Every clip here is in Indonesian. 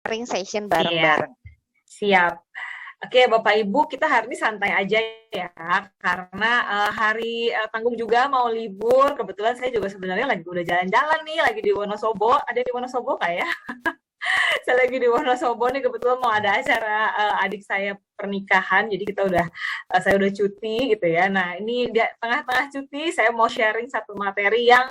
sharing session Iya, bareng-bareng. siap. Oke, Bapak Ibu, kita hari ini santai aja ya, karena hari tanggung juga mau libur. Kebetulan saya juga sebenarnya lagi udah jalan-jalan nih, lagi di Wonosobo. Ada di Wonosobo nggak ya? Saya lagi di Wonosobo nih, kebetulan mau ada acara adik saya pernikahan, jadi saya udah cuti gitu ya. Nah, ini di tengah-tengah cuti, saya mau sharing satu materi yang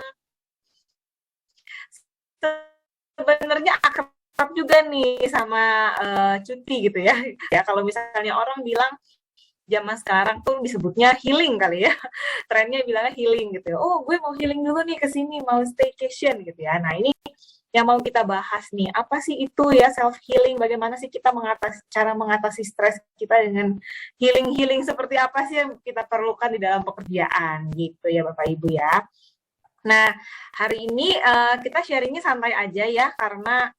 sebenarnya akrab juga nih sama cuti gitu ya. Ya kalau misalnya orang bilang zaman sekarang tuh disebutnya healing kali ya. Trennya bilangnya healing gitu ya. Oh, gue mau healing dulu nih ke sini, mau staycation gitu ya. Nah, ini yang mau kita bahas nih. Apa sih itu ya self healing? Bagaimana sih kita cara mengatasi stres kita dengan healing seperti apa sih yang kita perlukan di dalam pekerjaan gitu ya Bapak Ibu ya. Nah, hari ini kita sharingnya santai aja ya, karena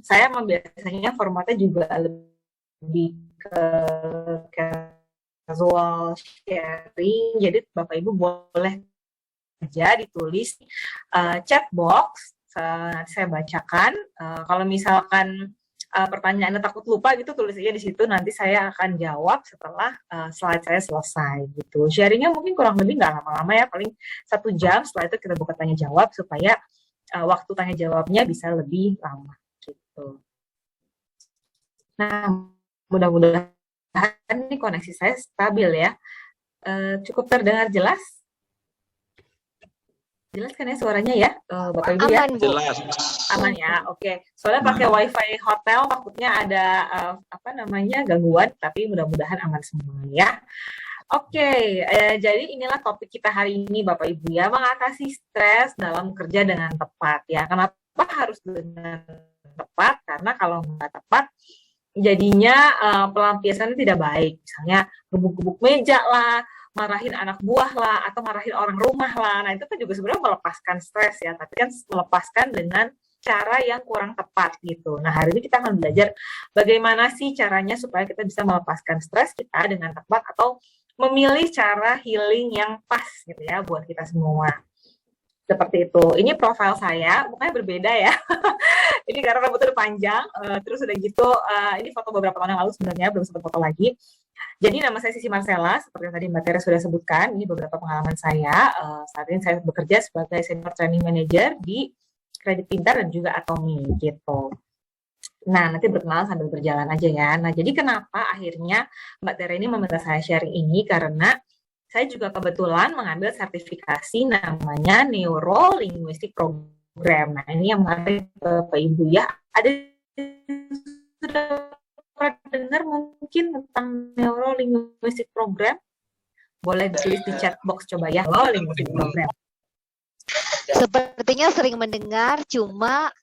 saya biasanya formatnya juga lebih ke casual sharing, jadi Bapak Ibu boleh aja ditulis chat box, nanti saya bacakan. Kalau misalkan pertanyaannya takut lupa gitu, tulis aja di situ, nanti saya akan jawab setelah slide saya selesai gitu. Sharingnya mungkin kurang lebih nggak lama-lama ya, paling 1 jam. Setelah itu kita buka tanya jawab supaya waktu tanya jawabnya bisa lebih lama gitu. Nah, mudah-mudahan ini koneksi saya stabil ya. Cukup terdengar jelas? Jelas kan ya suaranya ya, Bapak Ibu ya? Aman, Bu. Jelas. Aman ya, oke. Soalnya pakai wifi hotel, takutnya ada gangguan, tapi mudah-mudahan aman semua ya. Oke, jadi inilah topik kita hari ini Bapak Ibu ya, mengatasi stres dalam kerja dengan tepat ya. Kenapa harus dengan tepat? Karena kalau nggak tepat, jadinya pelampiasannya tidak baik. Misalnya gebuk-gebuk meja lah, marahin anak buah lah, atau marahin orang rumah lah. Nah, itu kan juga sebenarnya melepaskan stres ya, tapi kan melepaskan dengan cara yang kurang tepat gitu. Nah, hari ini kita akan belajar bagaimana sih caranya supaya kita bisa melepaskan stres kita dengan tepat, atau memilih cara healing yang pas gitu ya buat kita semua. Seperti itu. Ini profil saya, bukannya berbeda ya. Ini karena rambutnya udah panjang, terus udah gitu, ini foto beberapa tahun yang lalu sebenarnya, belum sempat foto lagi. Jadi nama saya Sisi Marcella, seperti yang tadi Mbak Tere sudah sebutkan, ini beberapa pengalaman saya. Saat ini saya bekerja sebagai Senior Training Manager di Kredit Pintar dan juga Atomi, gitu. Nah, nanti berkenalan sambil berjalan aja ya. Nah, jadi kenapa akhirnya Mbak Tere ini meminta saya sharing ini, karena saya juga kebetulan mengambil sertifikasi namanya Neuro Linguistic Program. Nah, ini yang menarik Bapak Ibu ya. Ada sudah pernah dengar mungkin tentang Neuro Linguistic Program? Boleh ditulis di chat box coba ya. Neuro Linguistic Program. Sepertinya sering mendengar, cuma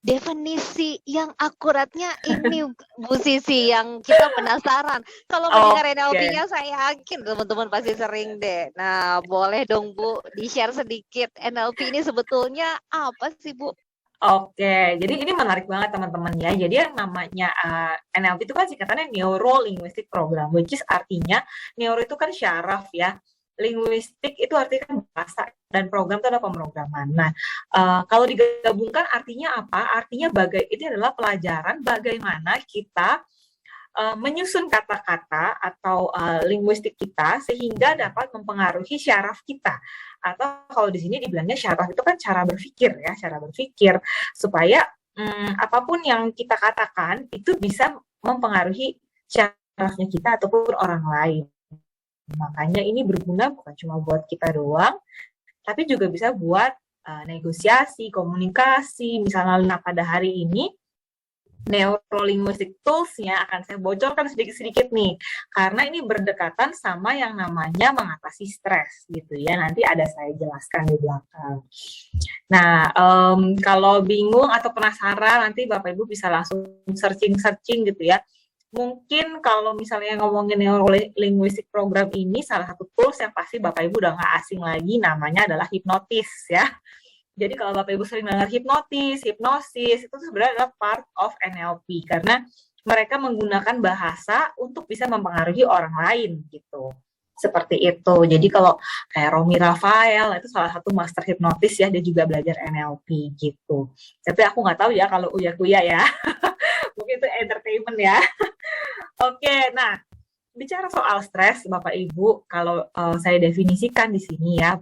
definisi yang akuratnya ini Bu Sisi yang kita penasaran. Kalau mendengar NLP-nya saya yakin teman-teman pasti sering deh. Nah, boleh dong Bu di-share sedikit NLP ini sebetulnya apa sih Bu? Oke, jadi ini menarik banget teman-teman ya. Jadi yang namanya NLP itu kan singkatannya Neuro Linguistic Program, which is artinya neuro itu kan syaraf ya. Linguistik itu artinya kan bahasa, dan program itu adalah pemrograman. Nah, kalau digabungkan artinya apa? Artinya ini adalah pelajaran bagaimana kita menyusun kata-kata atau linguistik kita sehingga dapat mempengaruhi syaraf kita. Atau kalau di sini dibilangnya syaraf itu kan cara berpikir ya, cara berpikir supaya apapun yang kita katakan itu bisa mempengaruhi syarafnya kita ataupun orang lain. Makanya ini berguna bukan cuma buat kita doang, tapi juga bisa buat negosiasi, komunikasi. Misalnya pada hari ini, Neuro-linguistic tools-nya akan saya bocorkan sedikit-sedikit nih, karena ini berdekatan sama yang namanya mengatasi stres gitu ya. Nanti ada saya jelaskan di belakang. Nah, kalau bingung atau penasaran, nanti Bapak Ibu bisa langsung searching gitu ya. Mungkin kalau misalnya ngomongin Neuro-linguistic Program ini, salah satu tools yang pasti Bapak Ibu udah nggak asing lagi, namanya adalah hipnotis ya. Jadi kalau Bapak Ibu sering dengar hipnosis, itu sebenarnya adalah part of NLP, karena mereka menggunakan bahasa untuk bisa mempengaruhi orang lain gitu. Seperti itu. Jadi kalau kayak Romi Rafael itu salah satu master hipnotis ya, dia juga belajar NLP gitu. Tapi aku nggak tahu ya kalau Uya Kuya ya. Mungkin itu entertainment ya. Oke, nah bicara soal stres, Bapak Ibu, kalau saya definisikan di sini ya,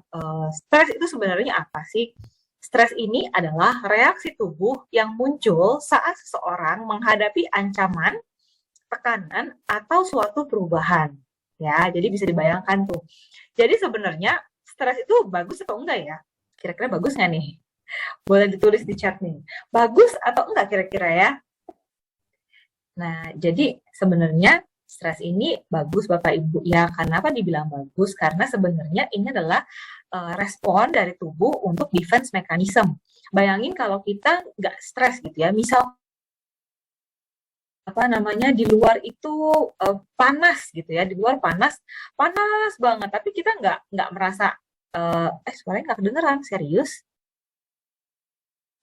stres itu sebenarnya apa sih? Stres ini adalah reaksi tubuh yang muncul saat seseorang menghadapi ancaman, tekanan, atau suatu perubahan. Ya, jadi bisa dibayangkan tuh. Jadi sebenarnya stres itu bagus atau enggak ya? Kira-kira bagus nggak nih? Boleh ditulis di chat nih. Bagus atau enggak kira-kira ya? Nah, jadi sebenarnya stres ini bagus Bapak Ibu ya. Kenapa dibilang bagus? Karena sebenarnya ini adalah respon dari tubuh untuk defense mechanism. Bayangin kalau kita nggak stres gitu ya. Misal apa namanya di luar itu panas gitu ya, di luar panas banget, tapi kita nggak merasa suaranya nggak kedengeran, serius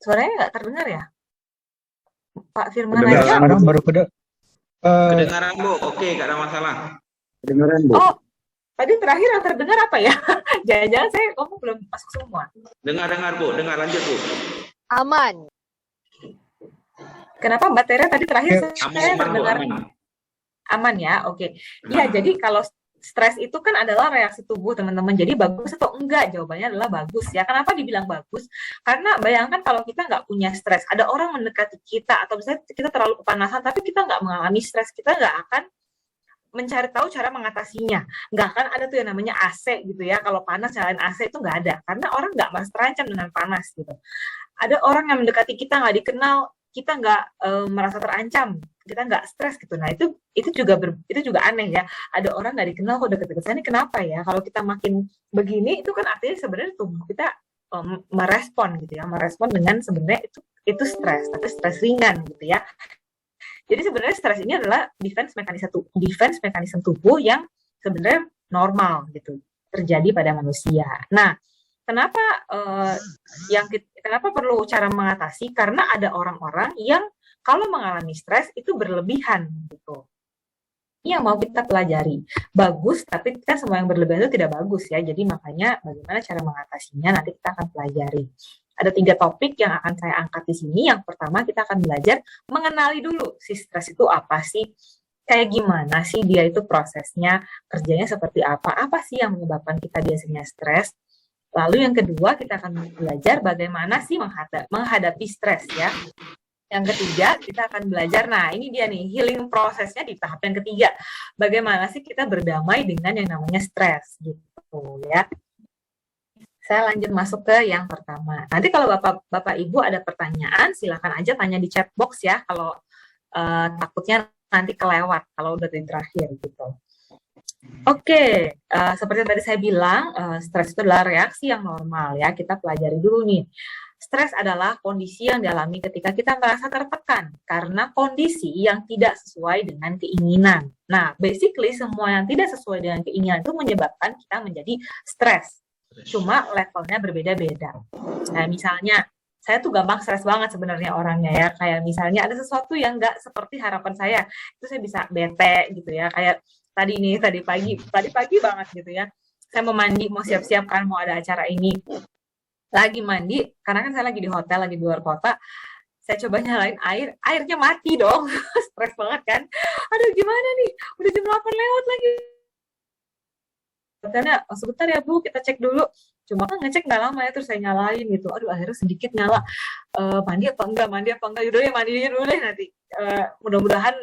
suaranya nggak terdengar ya Pak Firman aja. Sekarang baru Kedengaran Bu, oke, gak ada masalah. kedengaran Bu. Oh, tadi terakhir yang terdengar apa ya? Jangan-jangan saya ngomong belum masuk semua. Dengar Bu, dengar lanjut Bu. Aman. Kenapa Mbak Tere tadi terakhir saya Aman, Bu, terdengar aman. aman ya? Oke. Iya, jadi kalau stres itu kan adalah reaksi tubuh teman-teman. Jadi bagus atau enggak? Jawabannya adalah bagus ya. Kenapa dibilang bagus? Karena bayangkan kalau kita nggak punya stres, ada orang mendekati kita atau misalnya kita terlalu kepanasan, tapi kita nggak mengalami stres, kita nggak akan mencari tahu cara mengatasinya. Nggak akan ada tuh yang namanya AC gitu ya. Kalau panas nyalain AC itu nggak ada. Karena orang nggak merasa terancam dengan panas gitu. Ada orang yang mendekati kita nggak dikenal, kita nggak merasa terancam, kita nggak stres gitu. Nah itu juga aneh ya. Ada orang nggak dikenal kok deket-deket saya, ini kenapa ya? Kalau kita makin begini itu kan artinya sebenarnya tubuh kita merespon gitu ya, merespon dengan sebenarnya itu stres, tapi stres ringan gitu ya. Jadi sebenarnya stres ini adalah defense mechanism tubuh yang sebenarnya normal gitu terjadi pada manusia. Nah, kenapa kenapa perlu cara mengatasi? Karena ada orang-orang yang kalau mengalami stres itu berlebihan gitu. Ini yang mau kita pelajari. Bagus, tapi kan semua yang berlebihan itu tidak bagus ya. Jadi makanya bagaimana cara mengatasinya nanti kita akan pelajari. Ada 3 topik yang akan saya angkat di sini. Yang pertama kita akan belajar mengenali dulu si stres itu apa sih? Kayak gimana sih dia itu prosesnya, kerjanya seperti apa sih yang menyebabkan kita biasanya stres. Lalu yang kedua kita akan belajar bagaimana sih menghadapi stres ya. Yang ketiga kita akan belajar, nah ini dia nih healing prosesnya di tahap yang ketiga. Bagaimana sih kita berdamai dengan yang namanya stres gitu ya. Saya lanjut masuk ke yang pertama. Nanti kalau Bapak Ibu ada pertanyaan silakan aja tanya di chat box ya, kalau takutnya nanti kelewat kalau udah di terakhir gitu. Oke, seperti yang tadi saya bilang, stres itu adalah reaksi yang normal ya. Kita pelajari dulu nih. Stres adalah kondisi yang dialami ketika kita merasa tertekan karena kondisi yang tidak sesuai dengan keinginan. Nah, basically semua yang tidak sesuai dengan keinginan itu menyebabkan kita menjadi stres. Cuma levelnya berbeda-beda. Nah, misalnya saya tuh gampang stres banget sebenarnya orangnya ya. Kayak misalnya ada sesuatu yang nggak seperti harapan saya, itu saya bisa bete gitu ya. Kayak tadi pagi banget gitu ya. Saya mau mandi, mau siap-siap kan, mau ada acara ini. Lagi mandi, karena kan saya lagi di hotel, lagi di luar kota. Saya coba nyalain airnya mati dong. Stres banget kan. Aduh gimana nih, udah jam 8 lewat lagi. Karena sebentar ya Bu, kita cek dulu. Cuma kan ngecek nggak lama ya, terus saya nyalain gitu. Aduh akhirnya sedikit nyala. Mandi apa enggak? Yaudah ya mandi dulu deh nanti. Mudah-mudahan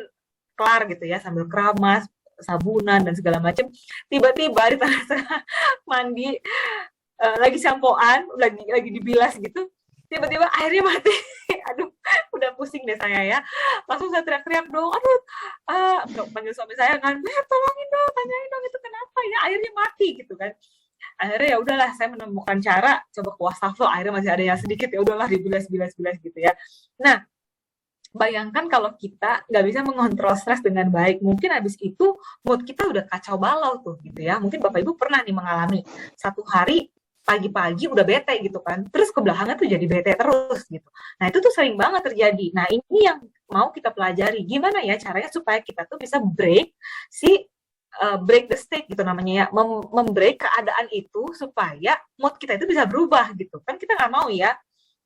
kelar gitu ya, sambil keramas, sabunan dan segala macam. Tiba-tiba di tengah-tengah mandi, lagi sampoan, lagi dibilas gitu, tiba-tiba airnya mati. Aduh, udah pusing deh saya ya. Langsung saya teriak-teriak dong, aduh, panggil suami saya kan, tolongin dong, tanyain dong itu kenapa ya airnya mati gitu kan. Akhirnya ya udahlah, saya menemukan cara, coba ke wastafel, airnya masih ada yang sedikit, ya udahlah dibilas gitu ya. Nah, bayangkan kalau kita nggak bisa mengontrol stres dengan baik, mungkin habis itu mood kita udah kacau balau tuh gitu ya. Mungkin Bapak Ibu pernah nih mengalami satu hari pagi-pagi udah bete gitu kan, terus ke belakangnya tuh jadi bete terus gitu. Nah itu tuh sering banget terjadi. Nah ini yang mau kita pelajari, gimana ya caranya supaya kita tuh bisa break si break the state gitu namanya ya, membreak keadaan itu supaya mood kita itu bisa berubah gitu. Kan kita nggak mau ya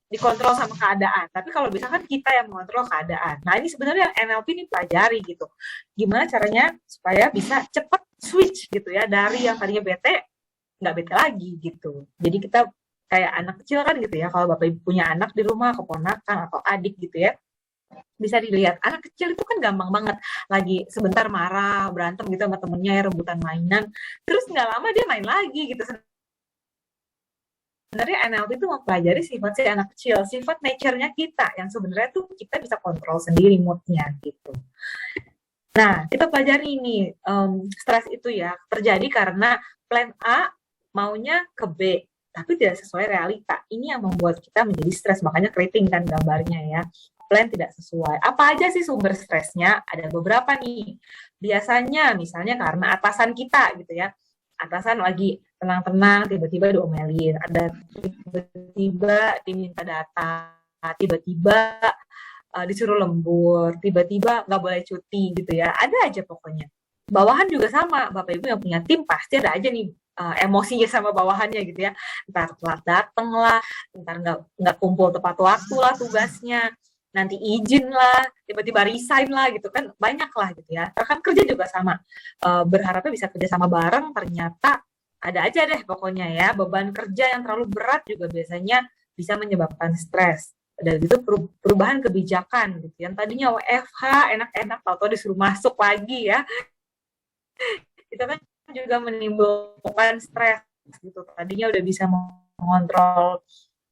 dikontrol sama keadaan. Tapi kalau bisa kan kita yang mengontrol keadaan. Nah ini sebenarnya NLP ini pelajari gitu. Gimana caranya supaya bisa cepet switch gitu ya dari yang tadinya bete nggak bete lagi gitu. Jadi kita kayak anak kecil kan gitu ya. Kalau bapak ibu punya anak di rumah, keponakan atau adik gitu ya, bisa dilihat anak kecil itu kan gampang banget lagi sebentar marah berantem gitu sama temennya ya, rebutan mainan, terus nggak lama dia main lagi gitu. Sebenarnya NLP itu mempelajari sifat si anak kecil, sifat nature-nya kita yang sebenarnya tuh kita bisa kontrol sendiri mood-nya gitu. Nah, kita pelajari ini stres itu ya terjadi karena plan A maunya ke B, tapi tidak sesuai realita. Ini yang membuat kita menjadi stres, makanya keriting kan gambarnya ya. Plan tidak sesuai. Apa aja sih sumber stresnya? Ada beberapa nih. Biasanya misalnya karena atasan kita gitu ya. Atasan lagi tenang-tenang, tiba-tiba diomelin, ada tiba-tiba diminta data, tiba-tiba disuruh lembur, tiba-tiba nggak boleh cuti gitu ya, ada aja pokoknya. Bawahan juga sama, Bapak Ibu yang punya tim pasti ada aja nih emosinya sama bawahannya gitu ya, ntar telat dateng lah, ntar nggak kumpul tepat waktu lah tugasnya, nanti izin lah, tiba-tiba resign lah gitu kan, banyak lah gitu ya. Rekan kerja juga sama, berharapnya bisa kerja sama bareng, ternyata ada aja deh pokoknya ya, beban kerja yang terlalu berat juga biasanya bisa menyebabkan stres. Dan itu perubahan kebijakan gitu, yang tadinya WFH enak-enak, tahu-tahu disuruh masuk lagi ya, itu kan juga menimbulkan stres gitu. Tadinya udah bisa mengontrol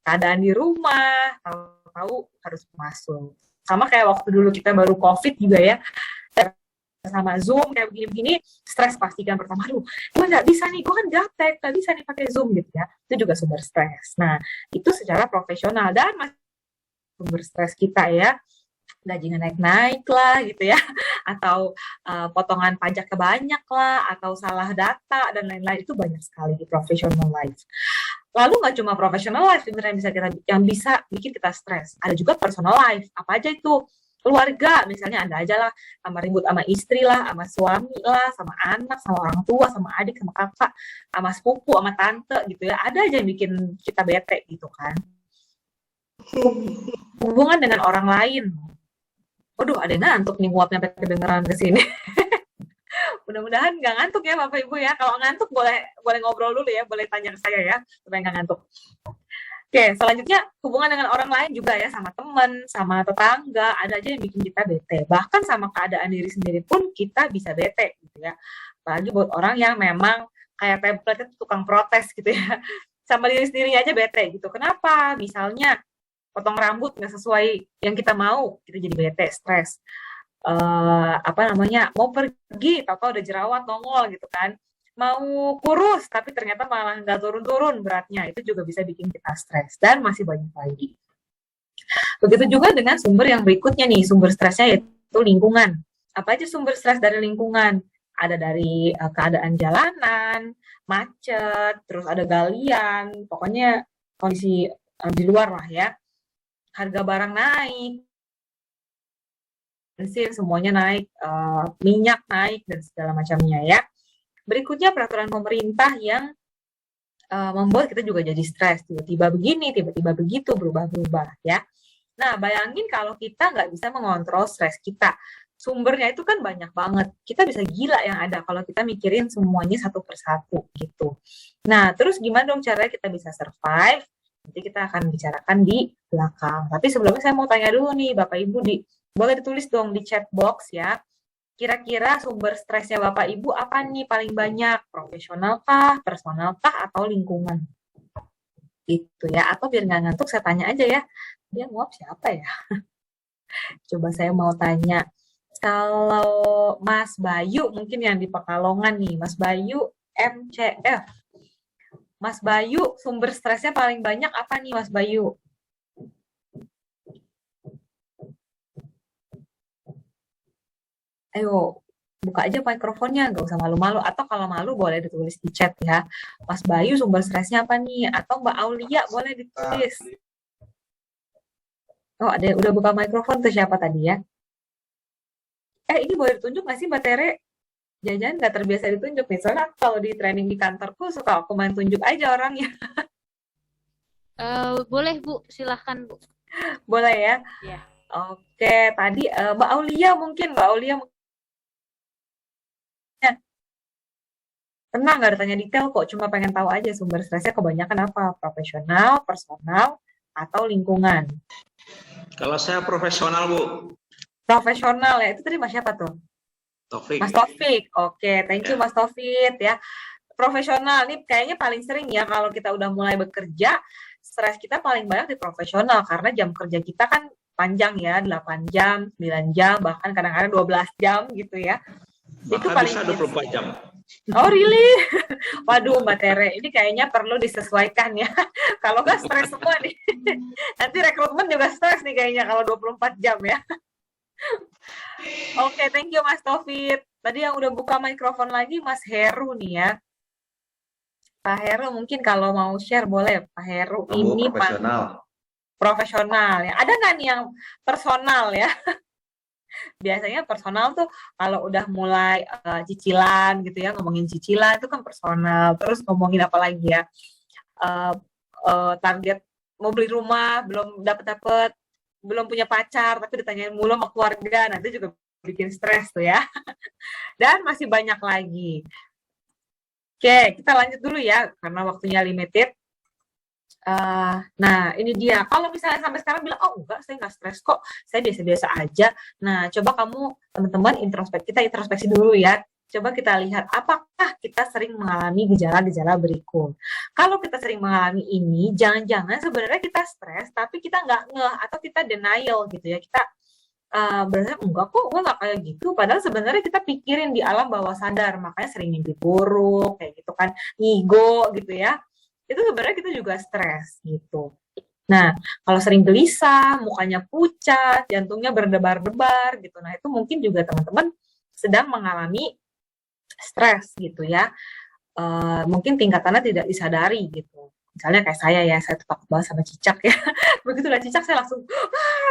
keadaan di rumah, tahu harus masuk. Sama kayak waktu dulu kita baru COVID juga ya, sama Zoom kayak begini-begini, stres pastikan pertama, aduh, gue nggak bisa nih, gue kan gaptek, nggak bisa nih pakai Zoom gitu ya, itu juga sumber stres. Nah, itu secara profesional, dan sumber stres kita ya, gajinya naik-naik lah gitu ya, atau potongan pajak banyak lah, atau salah data, dan lain-lain, itu banyak sekali di professional life. Lalu nggak cuma professional life yang bisa bikin kita stres, ada juga personal life. Apa aja itu? Keluarga, misalnya ada aja lah, sama ribut sama istri lah, sama suami lah, sama anak, sama orang tua, sama adik, sama kakak, sama sepupu, sama tante gitu ya. Ada aja yang bikin kita bete gitu kan. Hubungan dengan orang lain. Waduh, ada yang ngantuk nih nguapnya sampai kedengeran ke sini. Mudah-mudahan nggak ngantuk ya Bapak Ibu ya. Kalau ngantuk boleh ngobrol dulu ya, boleh tanya ke saya ya, supaya nggak ngantuk. Oke, selanjutnya hubungan dengan orang lain juga ya, sama teman, sama tetangga, ada aja yang bikin kita bete. Bahkan sama keadaan diri sendiri pun kita bisa bete gitu ya. Apalagi buat orang yang memang kayak template itu tukang protes gitu ya. Sama diri sendiri aja bete gitu. Kenapa? Misalnya potong rambut nggak sesuai yang kita mau, kita jadi bete, stres. Mau pergi, tahu-tahu ada jerawat nongol gitu kan. Mau kurus tapi ternyata malah nggak turun-turun beratnya, itu juga bisa bikin kita stres, dan masih banyak lagi. Begitu juga dengan sumber yang berikutnya nih, sumber stresnya yaitu lingkungan. Apa aja sumber stres dari lingkungan? Ada dari keadaan jalanan, macet, terus ada galian, pokoknya kondisi di luar lah ya. Harga barang naik, bensin semuanya naik, minyak naik, dan segala macamnya ya. Berikutnya peraturan pemerintah yang membuat kita juga jadi stres, tiba-tiba begini, tiba-tiba begitu, berubah-berubah ya. Nah, bayangin kalau kita nggak bisa mengontrol stres kita, sumbernya itu kan banyak banget, kita bisa gila yang ada kalau kita mikirin semuanya satu persatu gitu. Nah, terus gimana dong caranya kita bisa survive? Nanti kita akan bicarakan di belakang. Tapi sebelumnya saya mau tanya dulu nih Bapak Ibu, boleh ditulis dong di chat box ya. Kira-kira sumber stresnya Bapak Ibu apa nih paling banyak? Profesional kah, personal kah, atau lingkungan? Gitu ya. Atau biar nggak ngantuk saya tanya aja ya. Dia nguap siapa ya? Coba saya mau tanya. Kalau Mas Bayu mungkin yang di Pekalongan nih. Mas Bayu MCF. Mas Bayu sumber stresnya paling banyak apa nih Mas Bayu? Ayo, buka aja mikrofonnya, nggak usah malu-malu. Atau kalau malu boleh ditulis di chat ya. Mas Bayu sumber stresnya apa nih? Atau Mbak Aulia boleh ditulis. Oh, ada udah buka mikrofon tuh siapa tadi ya? Ini boleh ditunjuk nggak sih Mbak Tere? Jangan-jangan nggak terbiasa ditunjuk nih. Soalnya kalau di training di kantorku suka aku main tunjuk aja orangnya. Boleh Bu, silahkan Bu. Boleh ya? Ya. Oke, tadi Mbak Aulia mungkin. Tenang, nggak ada tanya detail kok. Cuma pengen tahu aja sumber stresnya kebanyakan apa. Profesional, personal, atau lingkungan. Kalau saya profesional, Bu. Profesional ya. Itu tadi Mas siapa tuh? Taufik. Mas Taufik. Oke, thank you Mas Taufik ya. Profesional nih kayaknya paling sering ya kalau kita udah mulai bekerja, stres kita paling banyak di profesional karena jam kerja kita kan panjang ya, 8 jam, 9 jam, bahkan kadang-kadang 12 jam gitu ya. Bahkan itu paling bisa 24 jam. Oh really? Waduh Mbak Tere, ini kayaknya perlu disesuaikan ya. Kalau nggak stres semua nih. Nanti rekrutmen juga stres nih kayaknya kalau 24 jam ya. Oke, thank you Mas Taufik. Tadi yang udah buka mikrofon lagi Mas Heru nih ya. Pak Heru mungkin kalau mau share boleh. Pak Heru ini profesional ya. Ada nggak nih yang personal ya? Biasanya personal tuh kalau udah mulai cicilan gitu ya, ngomongin cicilan itu kan personal. Terus ngomongin apa lagi ya? Target mau beli rumah belum dapet, belum punya pacar tapi ditanyain mulu sama keluarga, nanti juga bikin stres tuh ya. Dan masih banyak lagi. Oke, kita lanjut dulu ya karena waktunya limited. Nah, ini dia. Kalau misalnya sampai sekarang bilang, oh enggak, saya nggak stres kok, saya biasa-biasa aja. Nah, coba kamu, teman-teman, introspeksi dulu ya. Coba kita lihat, apakah kita sering mengalami gejala-gejala berikut. Kalau kita sering mengalami ini, jangan-jangan sebenarnya kita stres, tapi kita nggak ngeh, atau kita denial gitu ya. Kita berarti enggak kok, gue nggak kayak gitu. Padahal sebenarnya kita pikirin di alam bawah sadar, makanya sering mimpi buruk, kayak gitu kan, ngigo gitu ya. Itu sebenarnya kita juga stres gitu. Nah, kalau sering gelisah, mukanya pucat, jantungnya berdebar-debar gitu. Nah, itu mungkin juga teman-teman sedang mengalami stres gitu ya. Mungkin tingkatannya tidak disadari gitu. Misalnya kayak saya tuh takut banget sama cicak ya. Begitu udah cicak saya langsung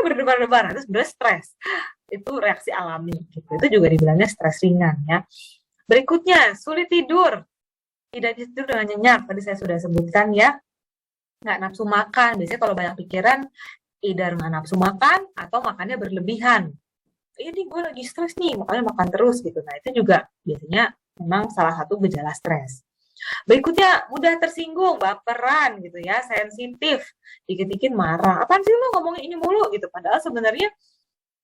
berdebar-debar. Terus sebenarnya stres. Itu reaksi alami gitu. Itu juga dibilangnya stres ringan ya. Berikutnya, sulit tidur. Tidak tidur dengan nyenyak, tadi saya sudah sebutkan ya. Nggak nafsu makan, biasanya kalau banyak pikiran, either nggak nafsu makan, atau makannya berlebihan. Ini gue lagi stres nih, makanya makan terus gitu. Nah, itu juga biasanya memang salah satu gejala stres. Berikutnya, mudah tersinggung, baperan gitu ya, sensitif, dikit-dikit marah. Apaan sih lo ngomongin ini mulu gitu, padahal sebenarnya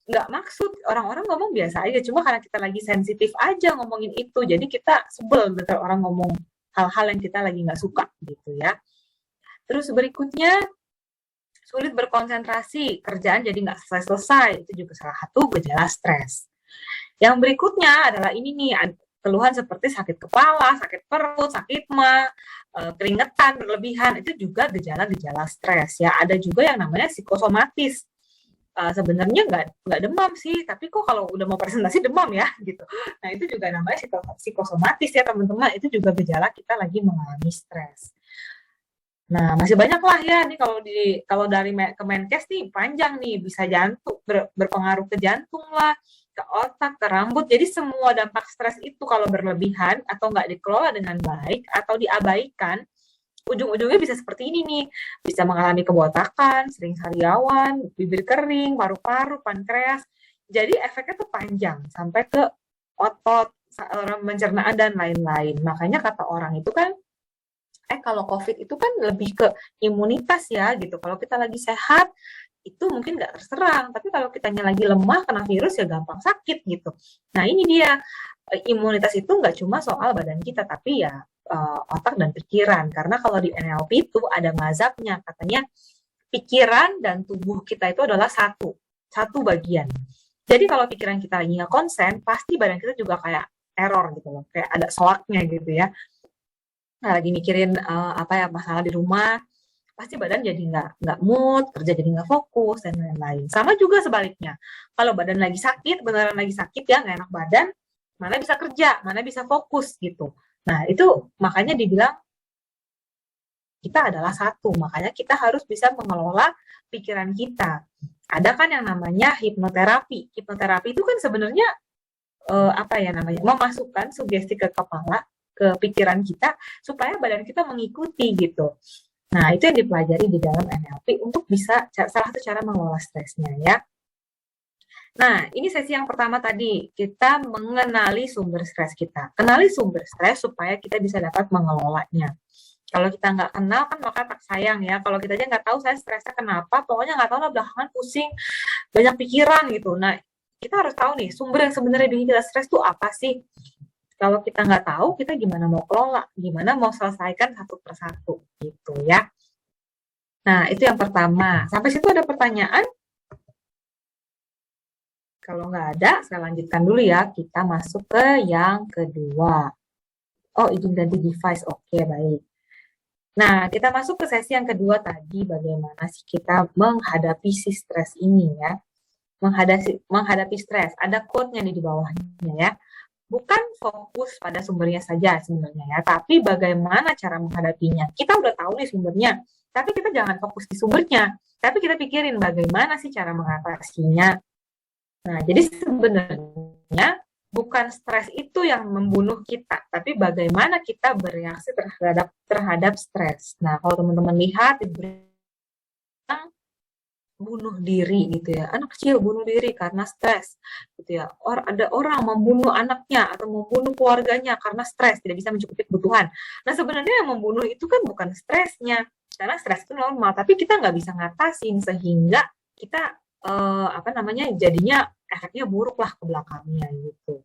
nggak maksud, orang-orang ngomong biasa aja, cuma karena kita lagi sensitif aja ngomongin itu, jadi kita sebel gitu orang ngomong hal-hal yang kita lagi nggak suka gitu ya. Terus berikutnya, sulit berkonsentrasi, kerjaan jadi nggak selesai-selesai, itu juga salah satu gejala stres. Yang berikutnya adalah ini nih, keluhan seperti sakit kepala, sakit perut, sakit mah, keringetan berlebihan, itu juga gejala-gejala stres ya. Ada juga yang namanya psikosomatis. Sebenarnya nggak demam sih, tapi kok kalau udah mau presentasi demam ya gitu. Nah itu juga namanya psikosomatis ya teman-teman, itu juga gejala kita lagi mengalami stres. Nah masih banyak lah ya nih kalau dari Kemenkes nih panjang nih, bisa jantung berpengaruh ke jantung lah, ke otak, ke rambut. Jadi semua dampak stres itu kalau berlebihan atau nggak dikelola dengan baik atau diabaikan, ujung-ujungnya bisa seperti ini nih, bisa mengalami kebotakan, sering sariawan, bibir kering, paru-paru, pankreas. Jadi efeknya tuh panjang sampai ke otot, pencernaan dan lain-lain. Makanya kata orang itu kan, kalau COVID itu kan lebih ke imunitas ya gitu. Kalau kita lagi sehat, itu mungkin nggak terserang. Tapi kalau kitanya lagi lemah, kena virus ya gampang sakit gitu. Nah ini dia, imunitas itu nggak cuma soal badan kita, tapi ya otak dan pikiran. Karena kalau di NLP itu ada mazhabnya, katanya pikiran dan tubuh kita itu adalah satu bagian. Jadi kalau pikiran kita lagi nggak konsen, pasti badan kita juga kayak error gitu loh, kayak ada soaknya gitu ya. Nah, lagi mikirin masalah di rumah, pasti badan jadi nggak mood, kerja jadi nggak fokus dan lain-lain. Sama juga sebaliknya, kalau badan lagi sakit, beneran lagi sakit ya, nggak enak badan, mana bisa kerja, mana bisa fokus gitu. Nah, itu makanya dibilang kita adalah satu. Makanya kita harus bisa mengelola pikiran kita. Ada kan yang namanya hipnoterapi. Hipnoterapi itu kan sebenarnya apa ya namanya, memasukkan sugesti ke kepala, ke pikiran kita supaya badan kita mengikuti gitu. Nah, itu yang dipelajari di dalam NLP untuk bisa salah satu cara mengelola stresnya ya. Nah, ini sesi yang pertama tadi, kita mengenali sumber stres kita. Kenali sumber stres supaya kita bisa dapat mengelolanya. Kalau kita nggak kenal kan maka tak sayang ya. Kalau kita aja nggak tahu saya stresnya kenapa, pokoknya nggak tahu lah belakangan pusing, banyak pikiran gitu. Nah, kita harus tahu nih sumber yang sebenarnya bikin kita stres tuh apa sih? Kalau kita nggak tahu, kita gimana mau kelola, gimana mau selesaikan satu persatu gitu ya. Nah, itu yang pertama. Sampai situ ada pertanyaan? Kalau nggak ada, saya lanjutkan dulu ya. Kita masuk ke yang kedua. Oh, izin ganti device. Oke, baik. Nah, kita masuk ke sesi yang kedua tadi, bagaimana sih kita menghadapi si stres ini ya. Menghadapi stres. Ada quote-nya di bawahnya ya. Bukan fokus pada sumbernya saja sebenarnya ya, tapi bagaimana cara menghadapinya. Kita udah tahu nih sumbernya, tapi kita jangan fokus di sumbernya, tapi kita pikirin bagaimana sih cara mengatasinya. Nah, jadi sebenarnya bukan stres itu yang membunuh kita, tapi bagaimana kita bereaksi terhadap stres. Nah, kalau teman-teman lihat di bunuh diri gitu ya, anak kecil bunuh diri karena stres gitu ya, ada orang membunuh anaknya atau membunuh keluarganya karena stres, tidak bisa mencukupi kebutuhan. Nah, sebenarnya yang membunuh itu kan bukan stresnya, karena stres itu normal, tapi kita nggak bisa ngatasin sehingga kita jadinya efeknya buruk lah ke belakangnya gitu.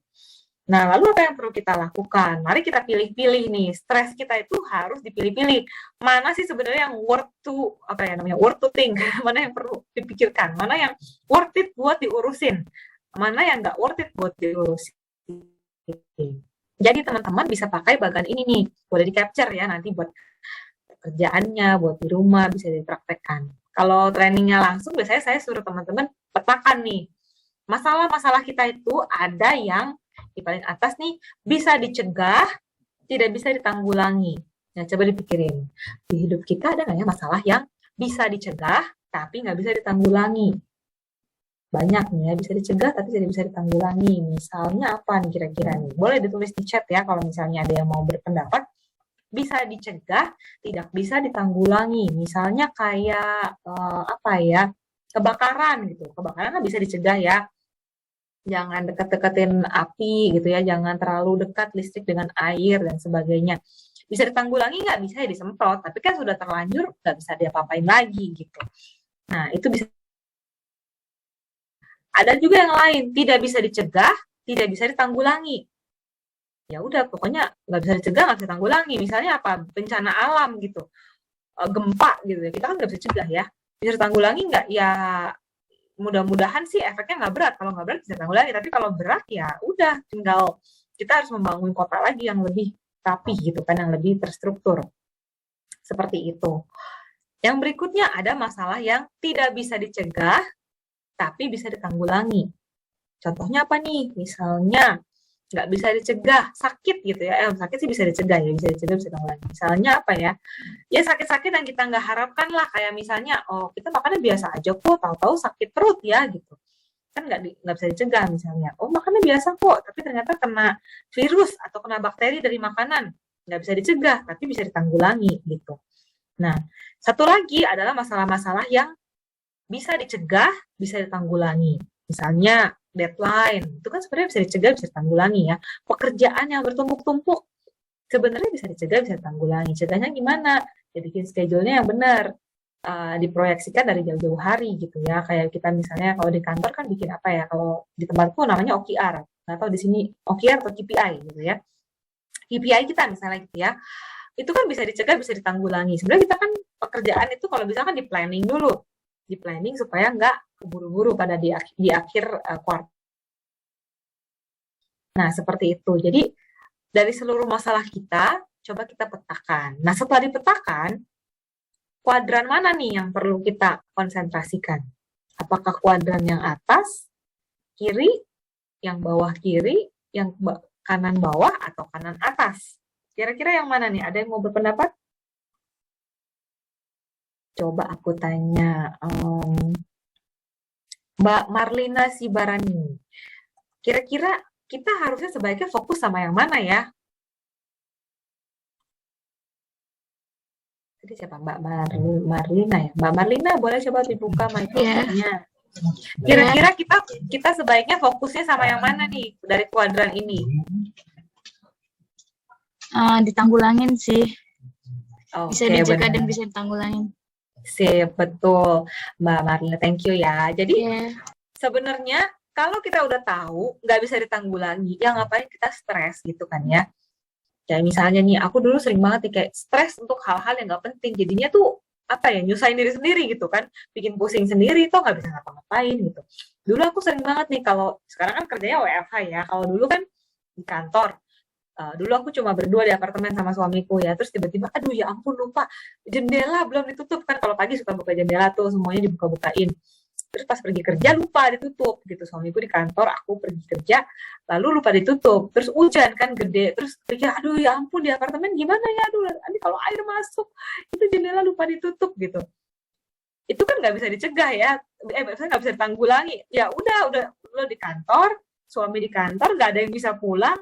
Nah, lalu apa yang perlu kita lakukan? Mari kita pilih-pilih nih, stres kita itu harus dipilih-pilih. Mana sih sebenarnya yang worth to think, mana yang perlu dipikirkan, mana yang worth it buat diurusin, mana yang nggak worth it buat diurusin. Jadi teman-teman bisa pakai bagan ini nih, boleh di-capture ya nanti buat kerjaannya, buat di rumah bisa dipraktekkan. Kalau trainingnya langsung, biasanya saya suruh teman-teman petakan nih, masalah-masalah kita itu ada yang di paling atas nih bisa dicegah, tidak bisa ditanggulangi. Nah, coba dipikirin, di hidup kita ada nggak ya masalah yang bisa dicegah tapi nggak bisa ditanggulangi? Banyak nih ya, bisa dicegah tapi tidak bisa ditanggulangi. Misalnya apa nih kira-kira nih? Boleh ditulis di chat ya kalau misalnya ada yang mau berpendapat. Bisa dicegah, tidak bisa ditanggulangi. Misalnya kayak kebakaran gitu. Kebakaran kan bisa dicegah ya. Jangan dekat-dekatin api gitu ya, jangan terlalu dekat listrik dengan air dan sebagainya. Bisa ditanggulangi nggak? Bisa ya disemprot, tapi kan sudah terlanjur nggak bisa diapa-apain lagi gitu. Nah, itu bisa. Ada juga yang lain, tidak bisa dicegah, tidak bisa ditanggulangi. Ya udah, pokoknya nggak bisa dicegah, nggak bisa ditanggulangi. Misalnya apa? Bencana alam gitu, gempa gitu ya, kita kan nggak bisa cegah ya. Bisa ditanggulangi nggak? Ya mudah-mudahan sih efeknya nggak berat. Kalau nggak berat bisa tanggulangi, tapi kalau berat ya udah, tinggal kita harus membangun kota lagi yang lebih rapih gitu kan, yang lebih terstruktur. Seperti itu. Yang berikutnya ada masalah yang tidak bisa dicegah tapi bisa ditanggulangi. Contohnya apa nih? Misalnya nggak bisa dicegah, sakit gitu ya. Sakit sih bisa dicegah ya, bisa dicegah, bisa ditanggulangi. Misalnya apa ya? Ya sakit-sakit yang kita nggak harapkan lah, kayak misalnya, oh kita makannya biasa aja kok, tahu-tahu sakit perut ya gitu. Kan nggak bisa dicegah misalnya. Oh makannya biasa kok, tapi ternyata kena virus atau kena bakteri dari makanan. Nggak bisa dicegah, tapi bisa ditanggulangi gitu. Nah, satu lagi adalah masalah-masalah yang bisa dicegah, bisa ditanggulangi. Misalnya deadline, itu kan sebenarnya bisa dicegah, bisa ditanggulangi ya. Pekerjaan yang bertumpuk-tumpuk, sebenarnya bisa dicegah, bisa ditanggulangi. Cegahnya gimana? Ya bikin schedule-nya yang benar, diproyeksikan dari jauh-jauh hari gitu ya. Kayak kita misalnya kalau di kantor kan bikin apa ya, kalau di tempatku namanya OKR, atau di sini OKR atau KPI gitu ya. KPI kita misalnya gitu ya, itu kan bisa dicegah, bisa ditanggulangi. Sebenarnya kita kan pekerjaan itu kalau bisa kan di planning dulu, di planning supaya nggak keburu-buru pada di akhir kuartal. Nah, seperti itu. Jadi, dari seluruh masalah kita, coba kita petakan. Nah, setelah dipetakan, kuadran mana nih yang perlu kita konsentrasikan? Apakah kuadran yang atas, kiri, yang bawah kiri, yang kanan bawah, atau kanan atas? Kira-kira yang mana nih? Ada yang mau berpendapat? Coba aku tanya Mbak Marlina Sibarani. Kira-kira kita harusnya sebaiknya fokus sama yang mana ya? Tadi siapa? Mbak Marlina ya? Mbak Marlina, boleh coba dibuka mikrofonnya. Kira-kira kita sebaiknya fokusnya sama yang mana nih dari kuadran ini? Ditanggulangin sih. Bisa Oke, dicegah benar. dan bisa ditanggulangin. Sip, betul. Mbak Marlina, thank you ya. Jadi Iya. sebenarnya kalau kita udah tahu nggak bisa ditanggulangi, ya ngapain kita stres gitu kan ya? Kayak misalnya nih, aku dulu sering banget nih kayak stres untuk hal-hal yang nggak penting. Jadinya tuh apa ya, nyusahin diri sendiri gitu kan, bikin pusing sendiri, toh nggak bisa ngapa-ngapain gitu. Dulu aku sering banget nih, kalau sekarang kan kerjanya WFH ya, kalau dulu kan di kantor. Dulu aku cuma berdua di apartemen sama suamiku ya, terus tiba-tiba, aduh ya ampun lupa, jendela belum ditutup kan, kalau pagi suka buka jendela tuh, semuanya dibuka-bukain. Terus pas pergi kerja lupa ditutup gitu, suamiku di kantor, aku pergi kerja, lalu lupa ditutup, terus hujan kan gede, terus pikir, aduh ya ampun di apartemen gimana ya, aduh nanti kalau air masuk, itu jendela lupa ditutup gitu. Itu kan nggak bisa dicegah ya, maksudnya nggak bisa ditanggulangi, ya udah lo di kantor, suami di kantor, nggak ada yang bisa pulang,